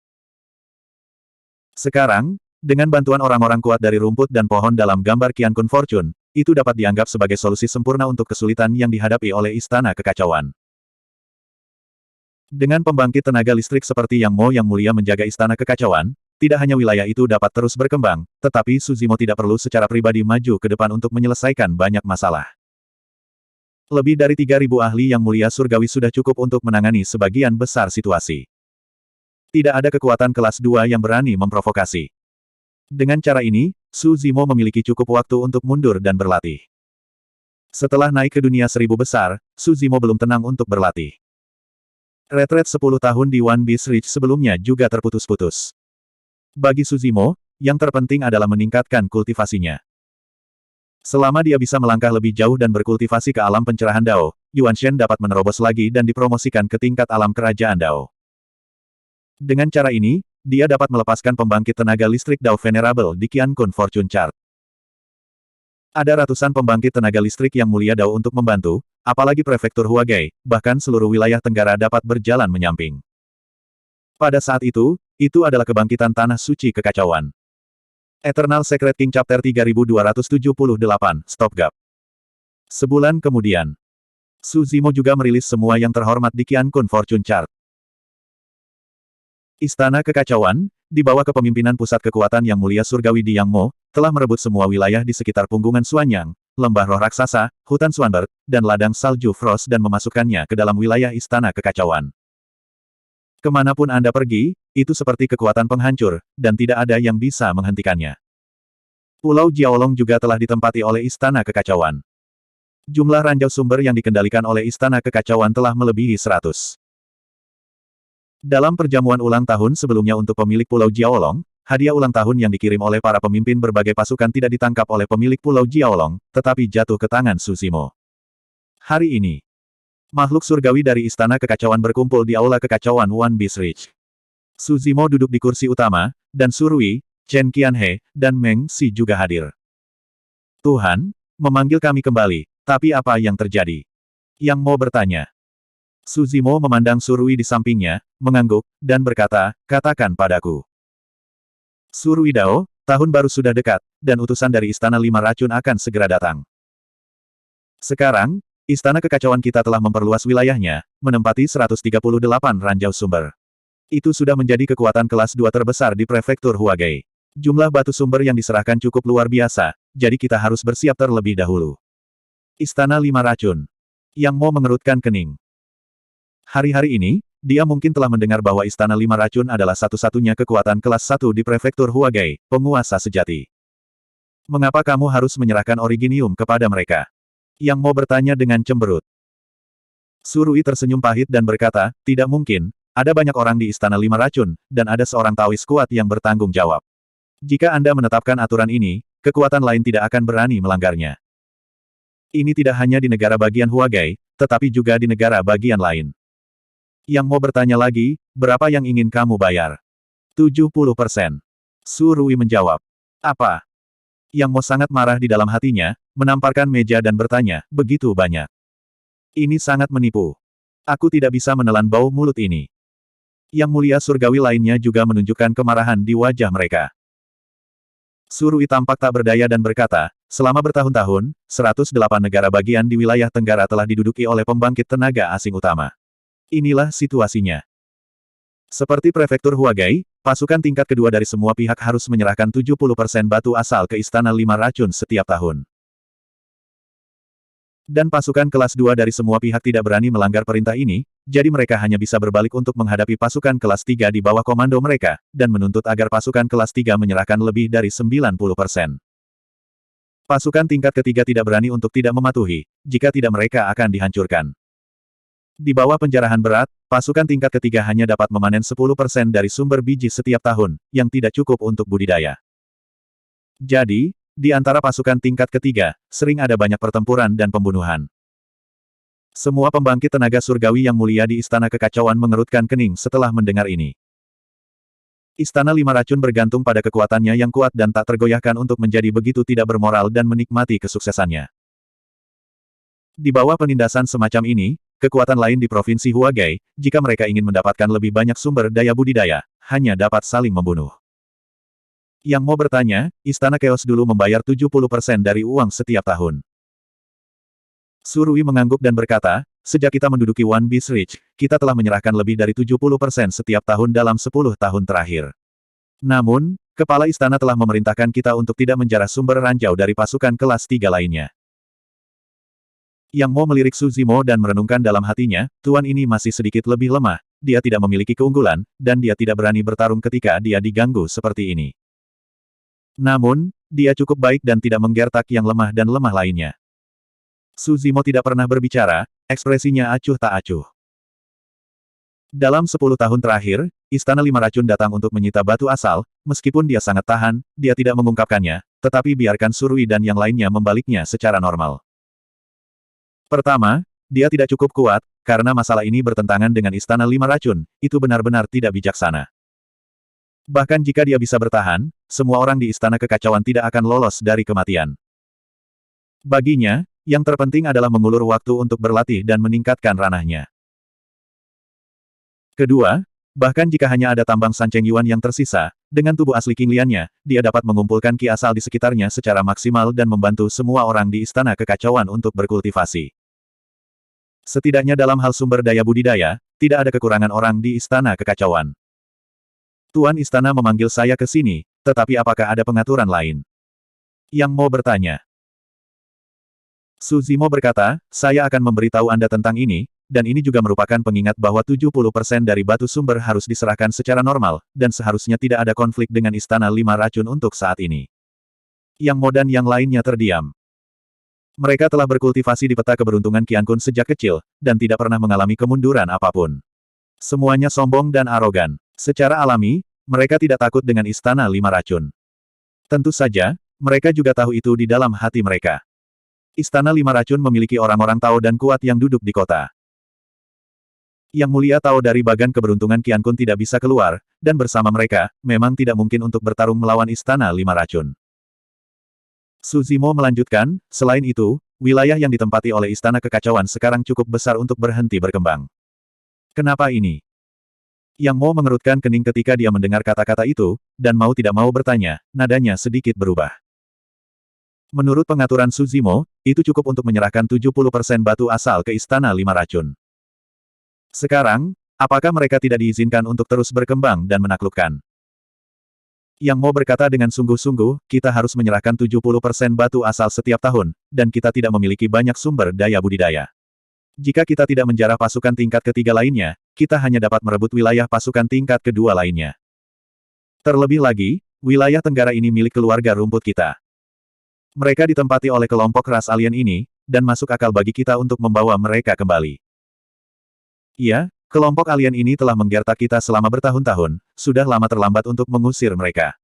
Sekarang, dengan bantuan orang-orang kuat dari rumput dan pohon dalam gambar Qian Kun Fortune, itu dapat dianggap sebagai solusi sempurna untuk kesulitan yang dihadapi oleh Istana Kekacauan. Dengan pembangkit tenaga listrik seperti Yang Mo yang mulia menjaga Istana Kekacauan, tidak hanya wilayah itu dapat terus berkembang, tetapi Suzimo tidak perlu secara pribadi maju ke depan untuk menyelesaikan banyak masalah. Lebih dari 3.000 ahli Yang Mulia Surgawi sudah cukup untuk menangani sebagian besar situasi. Tidak ada kekuatan kelas 2 yang berani memprovokasi. Dengan cara ini, Suzimo memiliki cukup waktu untuk mundur dan berlatih. Setelah naik ke dunia 1000 besar, Suzimo belum tenang untuk berlatih. Retret 10 tahun di One Piece Ridge sebelumnya juga terputus-putus. Bagi Suzimo, yang terpenting adalah meningkatkan kultivasinya. Selama dia bisa melangkah lebih jauh dan berkultivasi ke alam pencerahan Dao, Yuan Shen dapat menerobos lagi dan dipromosikan ke tingkat alam kerajaan Dao. Dengan cara ini, dia dapat melepaskan pembangkit tenaga listrik Dao Venerable di Qian Kun Fortune Chart. Ada ratusan pembangkit tenaga listrik yang mulia Dao untuk membantu, apalagi prefektur Huagai, bahkan seluruh wilayah Tenggara dapat berjalan menyamping. Pada saat itu adalah kebangkitan Tanah Suci Kekacauan. Eternal Secret King Chapter 3278, Stopgap. Sebulan kemudian, Suzimo juga merilis semua yang terhormat di Qian Kun Fortune Chart. Istana Kekacauan, di bawah kepemimpinan Pusat Kekuatan Yang Mulia Surgawi di Yang Mo, telah merebut semua wilayah di sekitar Punggungan Suanyang, Lembah Roh Raksasa, Hutan Swanberg, dan Ladang Salju Frost dan memasukkannya ke dalam wilayah Istana Kekacauan. Kemanapun Anda pergi, itu seperti kekuatan penghancur, dan tidak ada yang bisa menghentikannya. Pulau Jiaolong juga telah ditempati oleh Istana Kekacauan. Jumlah ranjau sumber yang dikendalikan oleh Istana Kekacauan telah melebihi 100. Dalam perjamuan ulang tahun sebelumnya untuk pemilik Pulau Jiaolong, hadiah ulang tahun yang dikirim oleh para pemimpin berbagai pasukan tidak ditangkap oleh pemilik Pulau Jiaolong, tetapi jatuh ke tangan Suzimo. Hari ini, makhluk surgawi dari Istana Kekacauan berkumpul di Aula Kekacauan One Piece Ridge. Suzimo duduk di kursi utama, dan Surui, Chen Qianhe, dan Meng Xi juga hadir. Tuhan, memanggil kami kembali, tapi apa yang terjadi? Yang Mo bertanya. Suzimo memandang Surui di sampingnya, mengangguk, dan berkata, katakan padaku. Surui Dao, tahun baru sudah dekat, dan utusan dari Istana Lima Racun akan segera datang. Sekarang, Istana Kekacauan kita telah memperluas wilayahnya, menempati 138 ranjau sumber. Itu sudah menjadi kekuatan kelas 2 terbesar di prefektur Huagai. Jumlah batu sumber yang diserahkan cukup luar biasa, jadi kita harus bersiap terlebih dahulu. Istana Lima Racun. Yang Mo mengerutkan kening. Hari-hari ini, dia mungkin telah mendengar bahwa Istana Lima Racun adalah satu-satunya kekuatan kelas 1 di prefektur Huagai, penguasa sejati. Mengapa kamu harus menyerahkan Originium kepada mereka? Yang Mo bertanya dengan cemberut. Surui tersenyum pahit dan berkata, tidak mungkin, ada banyak orang di Istana Lima Racun, dan ada seorang Taois kuat yang bertanggung jawab. Jika Anda menetapkan aturan ini, kekuatan lain tidak akan berani melanggarnya. Ini tidak hanya di negara bagian Huagai, tetapi juga di negara bagian lain. Yang Mo bertanya lagi, berapa yang ingin kamu bayar? 70%. Surui menjawab. Apa? Yang Mo sangat marah di dalam hatinya, menamparkan meja dan bertanya, begitu banyak. Ini sangat menipu. Aku tidak bisa menelan bau mulut ini. Yang Mulia Surgawi lainnya juga menunjukkan kemarahan di wajah mereka. Surui tampak tak berdaya dan berkata, selama bertahun-tahun, 108 negara bagian di wilayah Tenggara telah diduduki oleh pembangkit tenaga asing utama. Inilah situasinya. Seperti prefektur Huagai, pasukan tingkat kedua dari semua pihak harus menyerahkan 70% batu asal ke Istana Lima Racun setiap tahun. Dan pasukan kelas 2 dari semua pihak tidak berani melanggar perintah ini, jadi mereka hanya bisa berbalik untuk menghadapi pasukan kelas 3 di bawah komando mereka, dan menuntut agar pasukan kelas 3 menyerahkan lebih dari 90%. Pasukan tingkat ketiga tidak berani untuk tidak mematuhi, jika tidak mereka akan dihancurkan. Di bawah penjarahan berat, pasukan tingkat ketiga hanya dapat memanen 10% dari sumber biji setiap tahun, yang tidak cukup untuk budidaya. Jadi, di antara pasukan tingkat ketiga, sering ada banyak pertempuran dan pembunuhan. Semua pembangkit tenaga surgawi yang mulia di Istana Kekacauan mengerutkan kening setelah mendengar ini. Istana Lima Racun bergantung pada kekuatannya yang kuat dan tak tergoyahkan untuk menjadi begitu tidak bermoral dan menikmati kesuksesannya. Di bawah penindasan semacam ini, kekuatan lain di Provinsi Huagai, jika mereka ingin mendapatkan lebih banyak sumber daya budidaya, hanya dapat saling membunuh. Yang Mo bertanya, Istana Chaos dulu membayar 70% dari uang setiap tahun. Surui mengangguk dan berkata, sejak kita menduduki One Beast Ridge, kita telah menyerahkan lebih dari 70% setiap tahun dalam 10 tahun terakhir. Namun, kepala istana telah memerintahkan kita untuk tidak menjarah sumber ranjau dari pasukan kelas 3 lainnya. Yang Mo melirik Su Zimo dan merenungkan dalam hatinya, tuan ini masih sedikit lebih lemah, dia tidak memiliki keunggulan, dan dia tidak berani bertarung ketika dia diganggu seperti ini. Namun, dia cukup baik dan tidak menggertak yang lemah dan lemah lainnya. Su Zimo tidak pernah berbicara, ekspresinya acuh tak acuh. Dalam 10 tahun terakhir, Istana Lima Racun datang untuk menyita batu asal, meskipun dia sangat tahan, dia tidak mengungkapkannya, tetapi biarkan Surui dan yang lainnya membaliknya secara normal. Pertama, dia tidak cukup kuat, karena masalah ini bertentangan dengan Istana Lima Racun, itu benar-benar tidak bijaksana. Bahkan jika dia bisa bertahan, semua orang di Istana Kekacauan tidak akan lolos dari kematian. Baginya, yang terpenting adalah mengulur waktu untuk berlatih dan meningkatkan ranahnya. Kedua, bahkan jika hanya ada tambang Sancheng Yuan yang tersisa, dengan tubuh asli King Liannya, dia dapat mengumpulkan ki asal di sekitarnya secara maksimal dan membantu semua orang di Istana Kekacauan untuk berkultivasi. Setidaknya dalam hal sumber daya budidaya, tidak ada kekurangan orang di Istana Kekacauan. Tuan Istana memanggil saya ke sini, tetapi apakah ada pengaturan lain? Yang Mo bertanya. Su Zimo berkata, saya akan memberitahu Anda tentang ini, dan ini juga merupakan pengingat bahwa 70% dari batu sumber harus diserahkan secara normal, dan seharusnya tidak ada konflik dengan Istana Lima Racun untuk saat ini. Yang Mo dan yang lainnya terdiam. Mereka telah berkultivasi di peta keberuntungan Qiankun sejak kecil, dan tidak pernah mengalami kemunduran apapun. Semuanya sombong dan arogan. Secara alami, mereka tidak takut dengan Istana Lima Racun. Tentu saja, mereka juga tahu itu di dalam hati mereka. Istana Lima Racun memiliki orang-orang Tao dan kuat yang duduk di kota. Yang mulia Tao dari bagan keberuntungan Qiankun tidak bisa keluar, dan bersama mereka, memang tidak mungkin untuk bertarung melawan Istana Lima Racun. Su Zimo melanjutkan, selain itu, wilayah yang ditempati oleh Istana Kekacauan sekarang cukup besar untuk berhenti berkembang. Kenapa ini? Yang Mo mengerutkan kening ketika dia mendengar kata-kata itu, dan mau tidak mau bertanya, nadanya sedikit berubah. Menurut pengaturan Su Zimo, itu cukup untuk menyerahkan 70% batu asal ke Istana Lima Racun. Sekarang, apakah mereka tidak diizinkan untuk terus berkembang dan menaklukkan? Yang Mo berkata dengan sungguh-sungguh, kita harus menyerahkan 70% batu asal setiap tahun, dan kita tidak memiliki banyak sumber daya budidaya. Jika kita tidak menjarah pasukan tingkat ketiga lainnya, kita hanya dapat merebut wilayah pasukan tingkat kedua lainnya. Terlebih lagi, wilayah Tenggara ini milik keluarga rumput kita. Mereka ditempati oleh kelompok ras alien ini, dan masuk akal bagi kita untuk membawa mereka kembali. Iya, kelompok alien ini telah menggertak kita selama bertahun-tahun, sudah lama terlambat untuk mengusir mereka.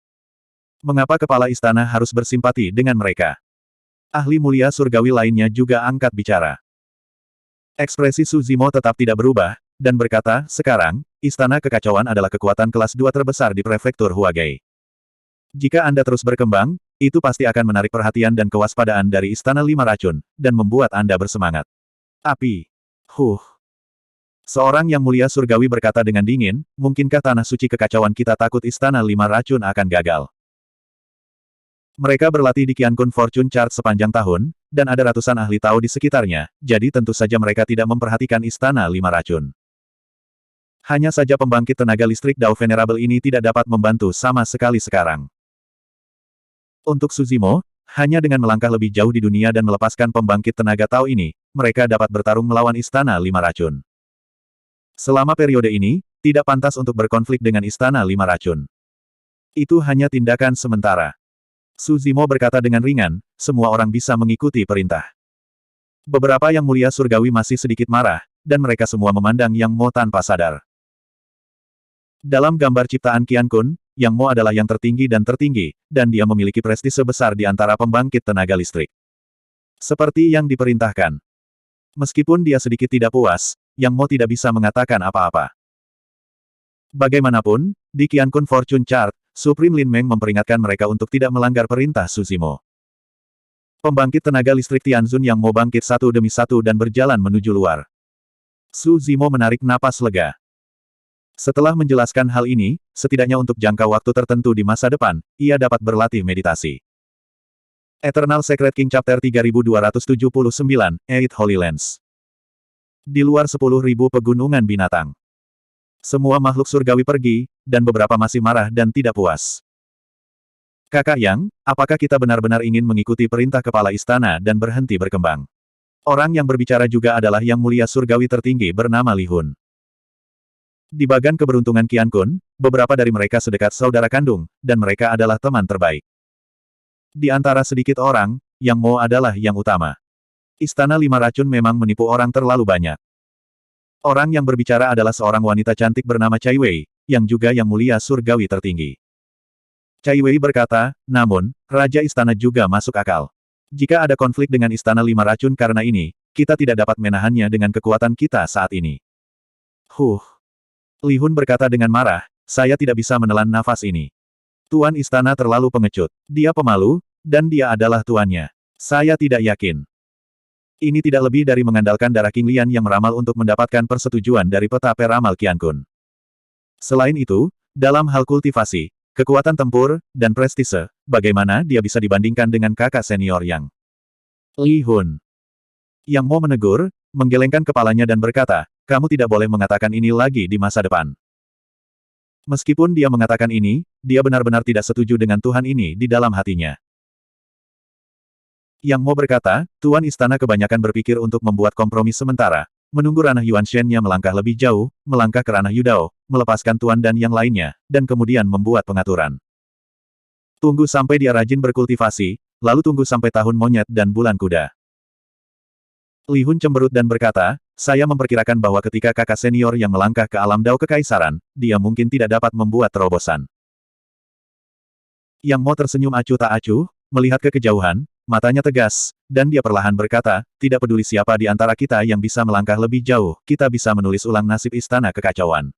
Mengapa kepala istana harus bersimpati dengan mereka? Ahli mulia surgawi lainnya juga angkat bicara. Ekspresi Su Zimo tetap tidak berubah, dan berkata, sekarang, Istana Kekacauan adalah kekuatan kelas 2 terbesar di prefektur Huagai. Jika Anda terus berkembang, itu pasti akan menarik perhatian dan kewaspadaan dari Istana Lima Racun, dan membuat Anda bersemangat. Api. Seorang yang mulia surgawi berkata dengan dingin, mungkinkah tanah suci kekacauan kita takut Istana Lima Racun akan gagal? Mereka berlatih di Qiankun Fortune Chart sepanjang tahun, dan ada ratusan ahli Tao di sekitarnya, jadi tentu saja mereka tidak memperhatikan Istana Lima Racun. Hanya saja pembangkit tenaga listrik Dao Venerable ini tidak dapat membantu sama sekali sekarang. Untuk Su Zimo, hanya dengan melangkah lebih jauh di dunia dan melepaskan pembangkit tenaga Tao ini, mereka dapat bertarung melawan Istana Lima Racun. Selama periode ini, tidak pantas untuk berkonflik dengan Istana Lima Racun. Itu hanya tindakan sementara. Su Zimo berkata dengan ringan, semua orang bisa mengikuti perintah. Beberapa yang mulia surgawi masih sedikit marah, dan mereka semua memandang Yang Mo tanpa sadar. Dalam gambar ciptaan Qian Kun, Yang Mo adalah yang tertinggi, dan dia memiliki prestise besar di antara pembangkit tenaga listrik. Seperti yang diperintahkan. Meskipun dia sedikit tidak puas, Yang Mo tidak bisa mengatakan apa-apa. Bagaimanapun, di Qian Kun Fortune Chart, Supreme Lin Meng memperingatkan mereka untuk tidak melanggar perintah Su Zimo. Pembangkit tenaga listrik Tianzun Yang Mo bangkit satu demi satu dan berjalan menuju luar. Su Zimo menarik napas lega. Setelah menjelaskan hal ini, setidaknya untuk jangka waktu tertentu di masa depan, ia dapat berlatih meditasi. Eternal Secret King Chapter 3279, Eight Holy Lands. Di luar 10.000 pegunungan binatang. Semua makhluk surgawi pergi, dan beberapa masih marah dan tidak puas. Kakak Yang, apakah kita benar-benar ingin mengikuti perintah kepala istana dan berhenti berkembang? Orang yang berbicara juga adalah Yang Mulia Surgawi tertinggi bernama Li Hun. Di bagan keberuntungan Qian Kun, beberapa dari mereka sedekat saudara kandung, dan mereka adalah teman terbaik. Di antara sedikit orang, Yang Mo adalah yang utama. Istana Lima Racun memang menipu orang terlalu banyak. Orang yang berbicara adalah seorang wanita cantik bernama Cai Wei, yang juga Yang Mulia Surgawi tertinggi. Cai Wei berkata, namun, Raja Istana juga masuk akal. Jika ada konflik dengan Istana Lima Racun karena ini, kita tidak dapat menahannya dengan kekuatan kita saat ini. Li Hun berkata dengan marah, saya tidak bisa menelan nafas ini. Tuan Istana terlalu pengecut. Dia pemalu, dan dia adalah tuannya. Saya tidak yakin. Ini tidak lebih dari mengandalkan darah King Lian yang meramal untuk mendapatkan persetujuan dari peta peramal Qian Kun. Selain itu, dalam hal kultivasi, kekuatan tempur, dan prestise, bagaimana dia bisa dibandingkan dengan kakak senior Yang? Li Hun. Yang Mo menegur, menggelengkan kepalanya dan berkata, kamu tidak boleh mengatakan ini lagi di masa depan. Meskipun dia mengatakan ini, dia benar-benar tidak setuju dengan Tuhan ini di dalam hatinya. Yang Mo berkata, Tuan Istana kebanyakan berpikir untuk membuat kompromi sementara, menunggu ranah Yuan Shen-nya melangkah lebih jauh, melangkah ke ranah Yudao, melepaskan Tuan dan yang lainnya, dan kemudian membuat pengaturan. Tunggu sampai dia rajin berkultivasi, lalu tunggu sampai tahun monyet dan bulan kuda. Li Hun cemberut dan berkata, saya memperkirakan bahwa ketika kakak senior yang melangkah ke alam Dao Kekaisaran, dia mungkin tidak dapat membuat terobosan. Yang Mo tersenyum acuh tak acuh, melihat ke kejauhan, matanya tegas, dan dia perlahan berkata, tidak peduli siapa di antara kita yang bisa melangkah lebih jauh, kita bisa menulis ulang nasib Istana Kekacauan.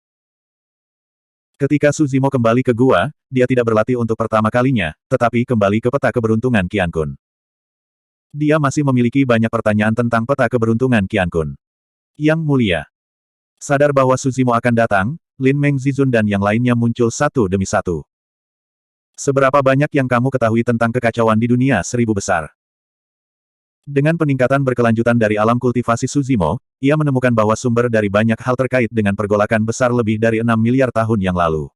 Ketika Su Zimo kembali ke gua, dia tidak berlatih untuk pertama kalinya, tetapi kembali ke peta keberuntungan Qian Kun. Dia masih memiliki banyak pertanyaan tentang peta keberuntungan Qian Kun. Yang Mulia. Sadar bahwa Su Zimo akan datang, Lin Meng Zizun dan yang lainnya muncul satu demi satu. Seberapa banyak yang kamu ketahui tentang kekacauan di dunia seribu besar? Dengan peningkatan berkelanjutan dari alam kultivasi Su Zimo, ia menemukan bahwa sumber dari banyak hal terkait dengan pergolakan besar lebih dari 6 miliar tahun yang lalu.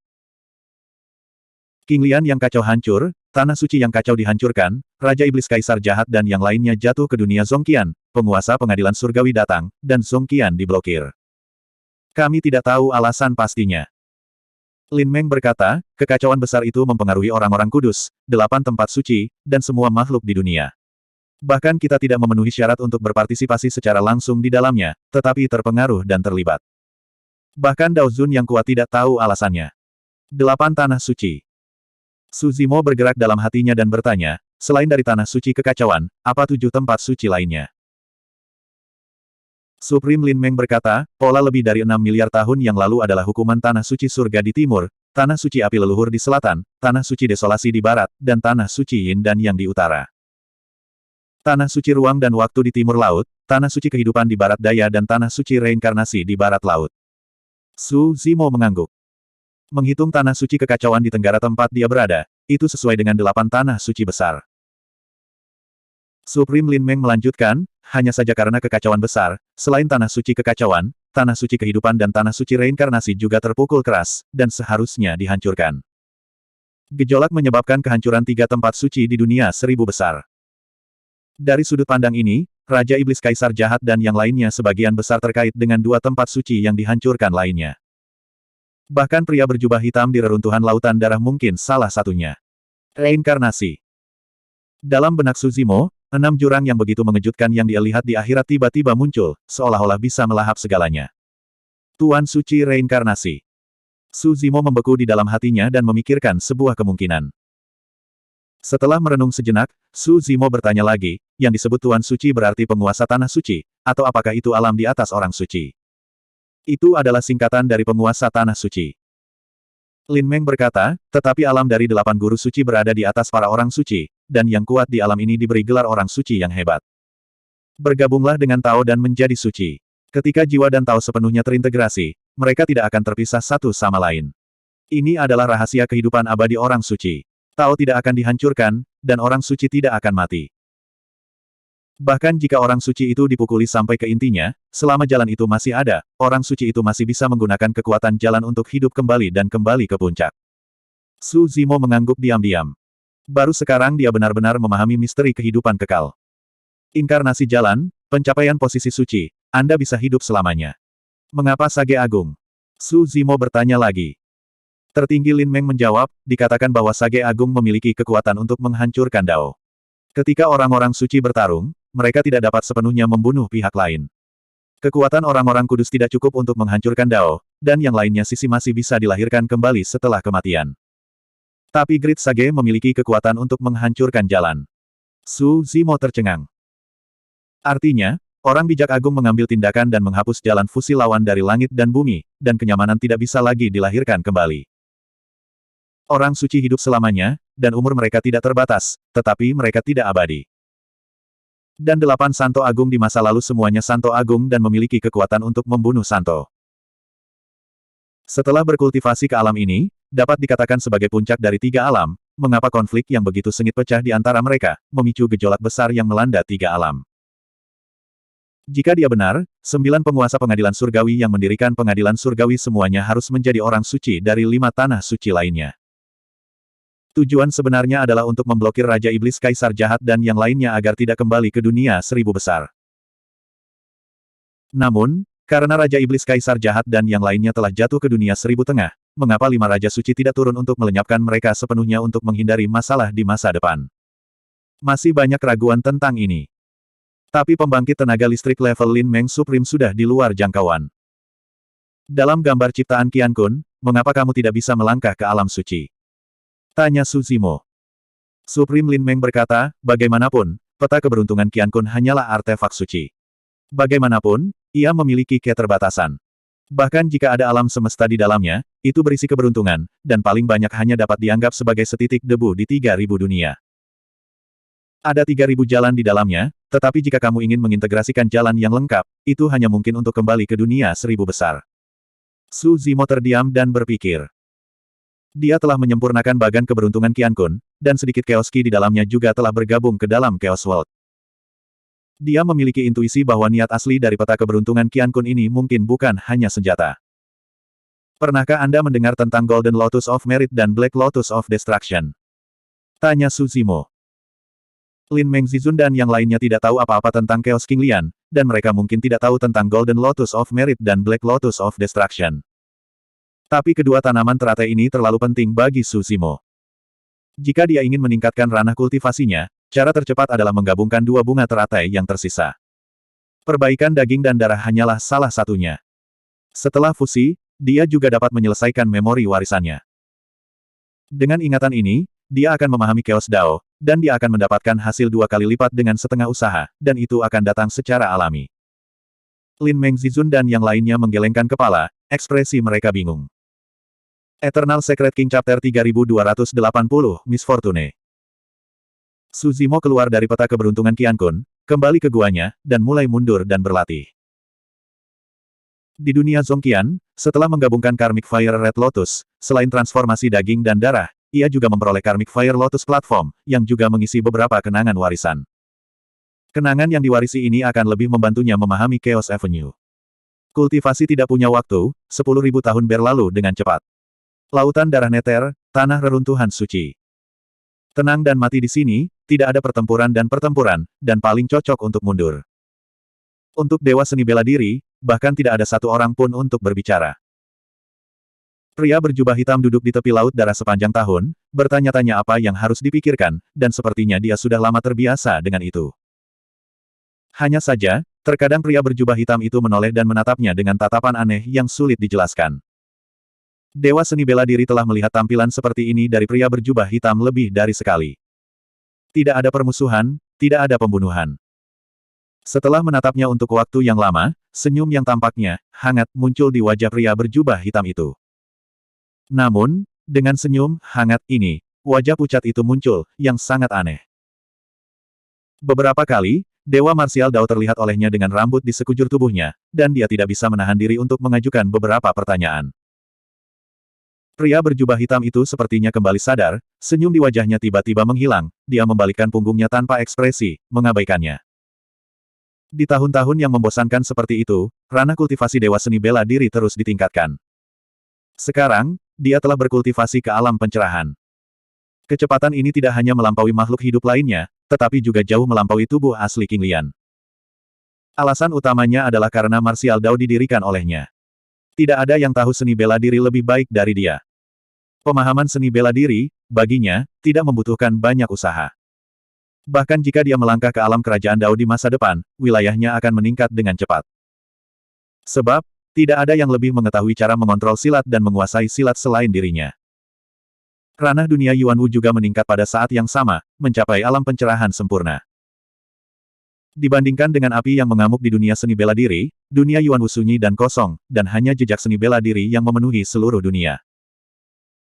King Lian yang kacau hancur, Tanah Suci yang kacau dihancurkan, Raja Iblis Kaisar Jahat dan yang lainnya jatuh ke dunia Zongqian, penguasa pengadilan surgawi datang, dan Zongqian diblokir. Kami tidak tahu alasan pastinya. Lin Meng berkata, kekacauan besar itu mempengaruhi orang-orang kudus, 8 tempat suci, dan semua makhluk di dunia. Bahkan kita tidak memenuhi syarat untuk berpartisipasi secara langsung di dalamnya, tetapi terpengaruh dan terlibat. Bahkan Dao Zun yang kuat tidak tahu alasannya. 8 tanah suci. Su Zimo bergerak dalam hatinya dan bertanya, selain dari tanah suci kekacauan, apa 7 tempat suci lainnya? Supreme Lin Meng berkata, pola lebih dari 6 miliar tahun yang lalu adalah hukuman tanah suci surga di timur, tanah suci api leluhur di selatan, tanah suci desolasi di barat, dan tanah suci yin dan yang di utara. Tanah suci ruang dan waktu di timur laut, tanah suci kehidupan di barat daya dan tanah suci reinkarnasi di barat laut. Su Zimo mengangguk. Menghitung tanah suci kekacauan di tenggara tempat dia berada, itu sesuai dengan 8 tanah suci besar. Supreme Lin Meng melanjutkan, hanya saja karena kekacauan besar, selain tanah suci kekacauan, tanah suci kehidupan dan tanah suci reinkarnasi juga terpukul keras, dan seharusnya dihancurkan. Gejolak menyebabkan kehancuran 3 tempat suci di dunia 1000 besar. Dari sudut pandang ini, Raja Iblis Kaisar Jahat dan yang lainnya sebagian besar terkait dengan 2 tempat suci yang dihancurkan lainnya. Bahkan pria berjubah hitam di reruntuhan lautan darah mungkin salah satunya. Reinkarnasi. Dalam benak Suzimo, 6 jurang yang begitu mengejutkan yang dia lihat di akhirat tiba-tiba muncul, seolah-olah bisa melahap segalanya. Tuan Suci Reinkarnasi. Suzimo membeku di dalam hatinya dan memikirkan sebuah kemungkinan. Setelah merenung sejenak, Suzimo bertanya lagi, yang disebut Tuan Suci berarti penguasa Tanah Suci, atau apakah itu alam di atas orang suci? Itu adalah singkatan dari penguasa Tanah Suci. Lin Meng berkata, tetapi alam dari 8 guru suci berada di atas para orang suci, dan yang kuat di alam ini diberi gelar orang suci yang hebat. Bergabunglah dengan Tao dan menjadi suci. Ketika jiwa dan Tao sepenuhnya terintegrasi, mereka tidak akan terpisah satu sama lain. Ini adalah rahasia kehidupan abadi orang suci. Tao tidak akan dihancurkan, dan orang suci tidak akan mati. Bahkan jika orang suci itu dipukuli sampai ke intinya, selama jalan itu masih ada, orang suci itu masih bisa menggunakan kekuatan jalan untuk hidup kembali dan kembali ke puncak. Suzimo mengangguk diam-diam. Baru sekarang dia benar-benar memahami misteri kehidupan kekal. Inkarnasi jalan, pencapaian posisi suci, Anda bisa hidup selamanya. Mengapa Sage Agung? Suzimo bertanya lagi. Tertinggi Lin Meng menjawab, dikatakan bahwa Sage Agung memiliki kekuatan untuk menghancurkan Dao. Ketika orang-orang suci bertarung, mereka tidak dapat sepenuhnya membunuh pihak lain. Kekuatan orang-orang kudus tidak cukup untuk menghancurkan Dao, dan yang lainnya sisi masih bisa dilahirkan kembali setelah kematian. Tapi Great Sage memiliki kekuatan untuk menghancurkan jalan. Suzimo tercengang. Artinya, orang bijak agung mengambil tindakan dan menghapus jalan fusi lawan dari langit dan bumi, dan kenyamanan tidak bisa lagi dilahirkan kembali. Orang suci hidup selamanya, dan umur mereka tidak terbatas, tetapi mereka tidak abadi. Dan 8 Santo Agung di masa lalu semuanya Santo Agung dan memiliki kekuatan untuk membunuh Santo. Setelah berkultivasi ke alam ini, dapat dikatakan sebagai puncak dari 3 alam, mengapa konflik yang begitu sengit pecah di antara mereka, memicu gejolak besar yang melanda 3 alam. Jika dia benar, 9 penguasa pengadilan surgawi yang mendirikan pengadilan surgawi semuanya harus menjadi orang suci dari 5 tanah suci lainnya. Tujuan sebenarnya adalah untuk memblokir Raja Iblis Kaisar Jahat dan yang lainnya agar tidak kembali ke dunia 1000 besar. Namun, karena Raja Iblis Kaisar Jahat dan yang lainnya telah jatuh ke dunia 1000 tengah, mengapa 5 Raja Suci tidak turun untuk melenyapkan mereka sepenuhnya untuk menghindari masalah di masa depan? Masih banyak keraguan tentang ini. Tapi pembangkit tenaga listrik level Lin Meng Supreme sudah di luar jangkauan. Dalam gambar ciptaan Qian Kun, mengapa kamu tidak bisa melangkah ke alam suci? Tanya Suzimo. Supreme Lin Meng berkata, bagaimanapun, peta keberuntungan Qian Kun hanyalah artefak suci. Bagaimanapun, ia memiliki keterbatasan. Bahkan jika ada alam semesta di dalamnya, itu berisi keberuntungan, dan paling banyak hanya dapat dianggap sebagai setitik debu di 3000 dunia. Ada 3000 jalan di dalamnya, tetapi jika kamu ingin mengintegrasikan jalan yang lengkap, itu hanya mungkin untuk kembali ke dunia 1000 besar. Suzimo terdiam dan berpikir. Dia telah menyempurnakan bagan keberuntungan Qian Kun, dan sedikit Chaos Ki di dalamnya juga telah bergabung ke dalam Chaos World. Dia memiliki intuisi bahwa niat asli dari peta keberuntungan Qian Kun ini mungkin bukan hanya senjata. Pernahkah Anda mendengar tentang Golden Lotus of Merit dan Black Lotus of Destruction? Tanya Suzimo. Lin Meng Zizun dan yang lainnya tidak tahu apa-apa tentang Chaos King Lian, dan mereka mungkin tidak tahu tentang Golden Lotus of Merit dan Black Lotus of Destruction. Tapi kedua tanaman teratai ini terlalu penting bagi Suzimo. Jika dia ingin meningkatkan ranah kultivasinya, cara tercepat adalah menggabungkan 2 bunga teratai yang tersisa. Perbaikan daging dan darah hanyalah salah satunya. Setelah fusi, dia juga dapat menyelesaikan memori warisannya. Dengan ingatan ini, dia akan memahami Chaos Dao, dan dia akan mendapatkan hasil 2 kali lipat dengan setengah usaha, dan itu akan datang secara alami. Lin Meng Zizun dan yang lainnya menggelengkan kepala, ekspresi mereka bingung. Eternal Secret King Chapter 3280, Miss Fortune. Suzimo keluar dari peta keberuntungan Qian Kun, kembali ke guanya, dan mulai mundur dan berlatih. Di dunia Zongqian, setelah menggabungkan Karmic Fire Red Lotus, selain transformasi daging dan darah, ia juga memperoleh Karmic Fire Lotus Platform, yang juga mengisi beberapa kenangan warisan. Kenangan yang diwarisi ini akan lebih membantunya memahami Chaos Avenue. Kultivasi tidak punya waktu, 10.000 tahun berlalu dengan cepat. Lautan darah neter, tanah reruntuhan suci. Tenang dan mati di sini, tidak ada pertempuran, dan paling cocok untuk mundur. Untuk Dewa Seni Bela Diri, bahkan tidak ada satu orang pun untuk berbicara. Pria berjubah hitam duduk di tepi laut darah sepanjang tahun, bertanya-tanya apa yang harus dipikirkan, dan sepertinya dia sudah lama terbiasa dengan itu. Hanya saja, terkadang pria berjubah hitam itu menoleh dan menatapnya dengan tatapan aneh yang sulit dijelaskan. Dewa seni bela diri telah melihat tampilan seperti ini dari pria berjubah hitam lebih dari sekali. Tidak ada permusuhan, tidak ada pembunuhan. Setelah menatapnya untuk waktu yang lama, senyum yang tampaknya hangat muncul di wajah pria berjubah hitam itu. Namun, dengan senyum hangat ini, wajah pucat itu muncul, yang sangat aneh. Beberapa kali, Dewa Marsial Dao terlihat olehnya dengan rambut di sekujur tubuhnya, dan dia tidak bisa menahan diri untuk mengajukan beberapa pertanyaan. Pria berjubah hitam itu sepertinya kembali sadar, senyum di wajahnya tiba-tiba menghilang, dia membalikkan punggungnya tanpa ekspresi, mengabaikannya. Di tahun-tahun yang membosankan seperti itu, ranah kultivasi Dewa Seni Bela Diri terus ditingkatkan. Sekarang, dia telah berkultivasi ke alam pencerahan. Kecepatan ini tidak hanya melampaui makhluk hidup lainnya, tetapi juga jauh melampaui tubuh asli King Lian. Alasan utamanya adalah karena Martial Dao didirikan olehnya. Tidak ada yang tahu seni bela diri lebih baik dari dia. Pemahaman seni bela diri, baginya, tidak membutuhkan banyak usaha. Bahkan jika dia melangkah ke alam kerajaan Dao di masa depan, wilayahnya akan meningkat dengan cepat. Sebab, tidak ada yang lebih mengetahui cara mengontrol silat dan menguasai silat selain dirinya. Ranah dunia Yuanwu juga meningkat pada saat yang sama, mencapai alam pencerahan sempurna. Dibandingkan dengan api yang mengamuk di dunia seni bela diri, dunia Yuanwu sunyi dan kosong, dan hanya jejak seni bela diri yang memenuhi seluruh dunia.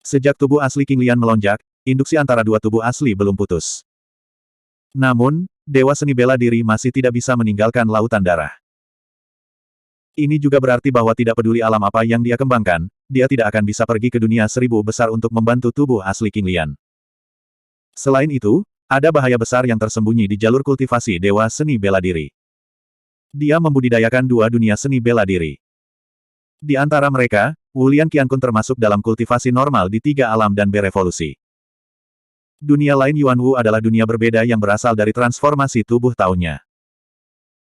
Sejak tubuh asli King Lian melonjak, induksi antara dua tubuh asli belum putus. Namun, Dewa Seni Bela Diri masih tidak bisa meninggalkan lautan darah. Ini juga berarti bahwa tidak peduli alam apa yang dia kembangkan, dia tidak akan bisa pergi ke dunia seribu besar untuk membantu tubuh asli King Lian. Selain itu, ada bahaya besar yang tersembunyi di jalur kultivasi Dewa Seni Bela Diri. Dia membudidayakan dua dunia seni bela diri. Di antara mereka, Wu Lian Qiankun termasuk dalam kultivasi normal di tiga alam dan berevolusi. Dunia lain Yuanwu adalah dunia berbeda yang berasal dari transformasi tubuh tahunnya.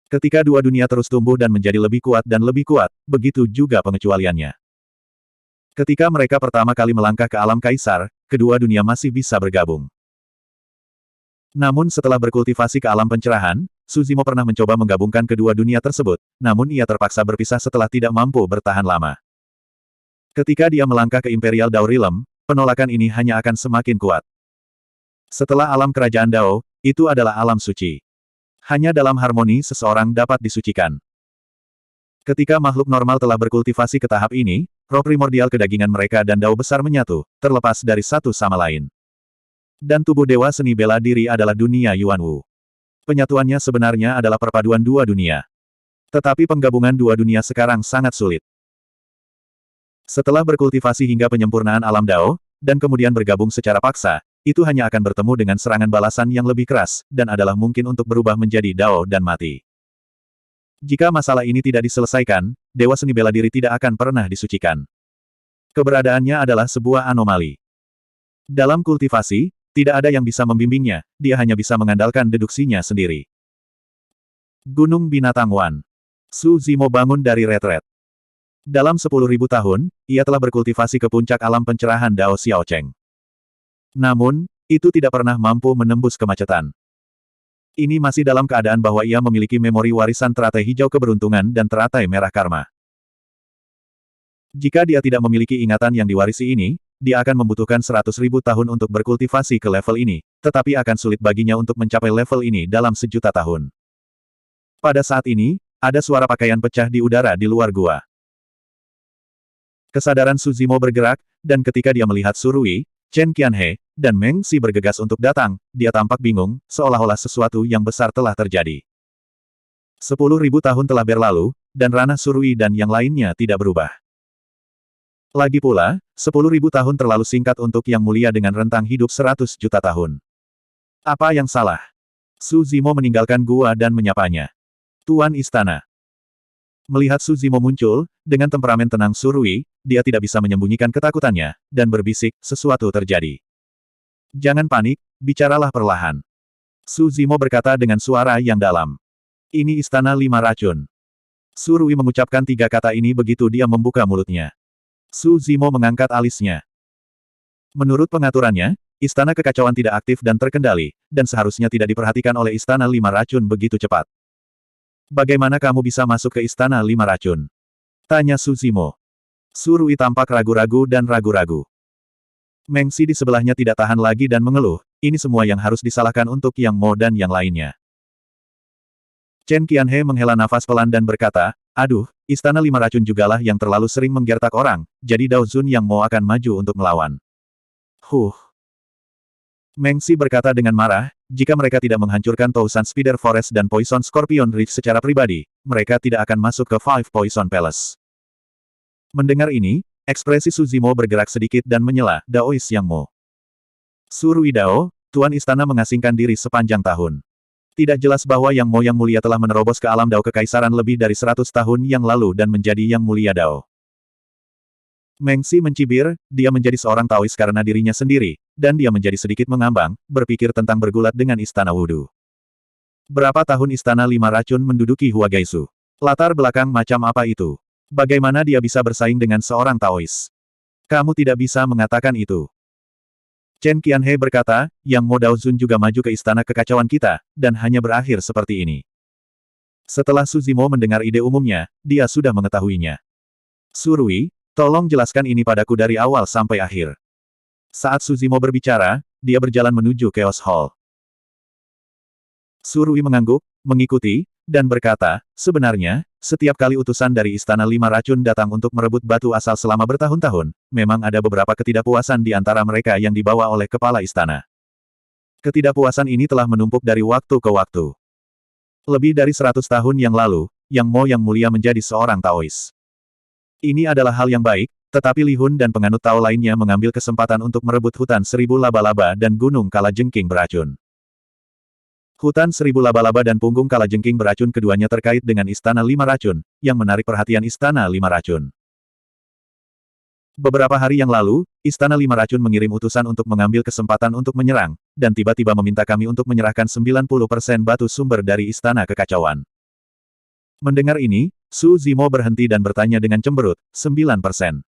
Ketika dua dunia terus tumbuh dan menjadi lebih kuat dan lebih kuat, begitu juga pengecualiannya. Ketika mereka pertama kali melangkah ke alam kaisar, kedua dunia masih bisa bergabung. Namun setelah berkultivasi ke alam pencerahan, Su Zimo pernah mencoba menggabungkan kedua dunia tersebut, namun ia terpaksa berpisah setelah tidak mampu bertahan lama. Ketika dia melangkah ke Imperial Dao Realm, penolakan ini hanya akan semakin kuat. Setelah alam kerajaan Dao, itu adalah alam suci. Hanya dalam harmoni seseorang dapat disucikan. Ketika makhluk normal telah berkultivasi ke tahap ini, roh primordial kedagingan mereka dan Dao besar menyatu, terlepas dari satu sama lain. Dan tubuh Dewa Seni Bela Diri adalah dunia Yuanwu. Penyatuannya sebenarnya adalah perpaduan dua dunia. Tetapi penggabungan dua dunia sekarang sangat sulit. Setelah berkultivasi hingga penyempurnaan alam Dao, dan kemudian bergabung secara paksa, itu hanya akan bertemu dengan serangan balasan yang lebih keras, dan adalah mungkin untuk berubah menjadi Dao dan mati. Jika masalah ini tidak diselesaikan, Dewa Seni Bela Diri tidak akan pernah disucikan. Keberadaannya adalah sebuah anomali. Dalam kultivasi, tidak ada yang bisa membimbingnya, dia hanya bisa mengandalkan deduksinya sendiri. Gunung Binatang Wan. Su Zimo bangun dari retret. Dalam 10.000 tahun, ia telah berkultivasi ke puncak alam pencerahan Dao Xiaocheng. Namun, itu tidak pernah mampu menembus kemacetan. Ini masih dalam keadaan bahwa ia memiliki memori warisan teratai hijau keberuntungan dan teratai merah karma. Jika dia tidak memiliki ingatan yang diwarisi ini, dia akan membutuhkan 100.000 tahun untuk berkultivasi ke level ini, tetapi akan sulit baginya untuk mencapai level ini dalam 1.000.000 tahun. Pada saat ini, ada suara pakaian pecah di udara di luar gua. Kesadaran Su Zimo bergerak, dan ketika dia melihat Surui, Chen Qianhe, dan Meng Xi bergegas untuk datang, dia tampak bingung, seolah-olah sesuatu yang besar telah terjadi. 10.000 tahun telah berlalu, dan ranah Surui dan yang lainnya tidak berubah. Lagi pula, 10.000 tahun terlalu singkat untuk yang mulia dengan rentang hidup 100 juta tahun. Apa yang salah? Su Zimo meninggalkan gua dan menyapanya. Tuan Istana. Melihat Su Zimo muncul, dengan temperamen tenang Surui, dia tidak bisa menyembunyikan ketakutannya, dan berbisik, sesuatu terjadi. Jangan panik, bicaralah perlahan. Su Zimo berkata dengan suara yang dalam. Ini istana 5 racun. Surui mengucapkan 3 kata ini begitu dia membuka mulutnya. Su Zimo mengangkat alisnya. Menurut pengaturannya, Istana Kekacauan tidak aktif dan terkendali, dan seharusnya tidak diperhatikan oleh Istana Lima Racun begitu cepat. Bagaimana kamu bisa masuk ke Istana Lima Racun? Tanya Su Zimo. Su Rui tampak ragu-ragu dan ragu-ragu. Meng Xi di sebelahnya tidak tahan lagi dan mengeluh, ini semua yang harus disalahkan untuk Yang Mo dan yang lainnya. Chen Qianhe menghela nafas pelan dan berkata, aduh, Istana Lima Racun jugalah yang terlalu sering menggertak orang, jadi Dao Zun Yang Mo akan maju untuk melawan. Meng Xi berkata dengan marah, jika mereka tidak menghancurkan Tousan Spider Forest dan Poison Scorpion Reef secara pribadi, mereka tidak akan masuk ke Five Poison Palace. Mendengar ini, ekspresi Su Zimo bergerak sedikit dan menyela, Daois Yang Mo. Su Rui Dao, Tuan Istana mengasingkan diri sepanjang tahun. Tidak jelas bahwa Yang Mo yang mulia telah menerobos ke alam Dao Kekaisaran lebih dari 100 tahun yang lalu dan menjadi Yang Mulia Dao. Meng Xi mencibir, dia menjadi seorang Taois karena dirinya sendiri, dan dia menjadi sedikit mengambang, berpikir tentang bergulat dengan Istana Wudu. Berapa tahun Istana Lima Racun menduduki Hua Gaisu? Latar belakang macam apa itu? Bagaimana dia bisa bersaing dengan seorang Taois? Kamu tidak bisa mengatakan itu. Chen Qianhe berkata, Yang Mo Daozun juga maju ke Istana Kekacauan kita, dan hanya berakhir seperti ini. Setelah Su Zimo mendengar ide umumnya, dia sudah mengetahuinya. Su Rui, tolong jelaskan ini padaku dari awal sampai akhir. Saat Su Zimo berbicara, dia berjalan menuju Chaos Hall. Su Rui mengangguk, mengikuti, dan berkata, sebenarnya, setiap kali utusan dari Istana Lima Racun datang untuk merebut batu asal selama bertahun-tahun, memang ada beberapa ketidakpuasan di antara mereka yang dibawa oleh kepala istana. Ketidakpuasan ini telah menumpuk dari waktu ke waktu. Lebih dari 100 tahun yang lalu, Yang Mo yang mulia menjadi seorang Taois. Ini adalah hal yang baik, tetapi Li Hun dan penganut Tao lainnya mengambil kesempatan untuk merebut hutan 1000 laba-laba dan gunung kalajengking beracun. Hutan 1000 laba-laba dan punggung kalajengking beracun keduanya terkait dengan Istana Lima Racun, yang menarik perhatian Istana Lima Racun. Beberapa hari yang lalu, Istana Lima Racun mengirim utusan untuk mengambil kesempatan untuk menyerang, dan tiba-tiba meminta kami untuk menyerahkan 90% batu sumber dari Istana Kekacauan. Mendengar ini, Su Zimo berhenti dan bertanya dengan cemberut, 9%.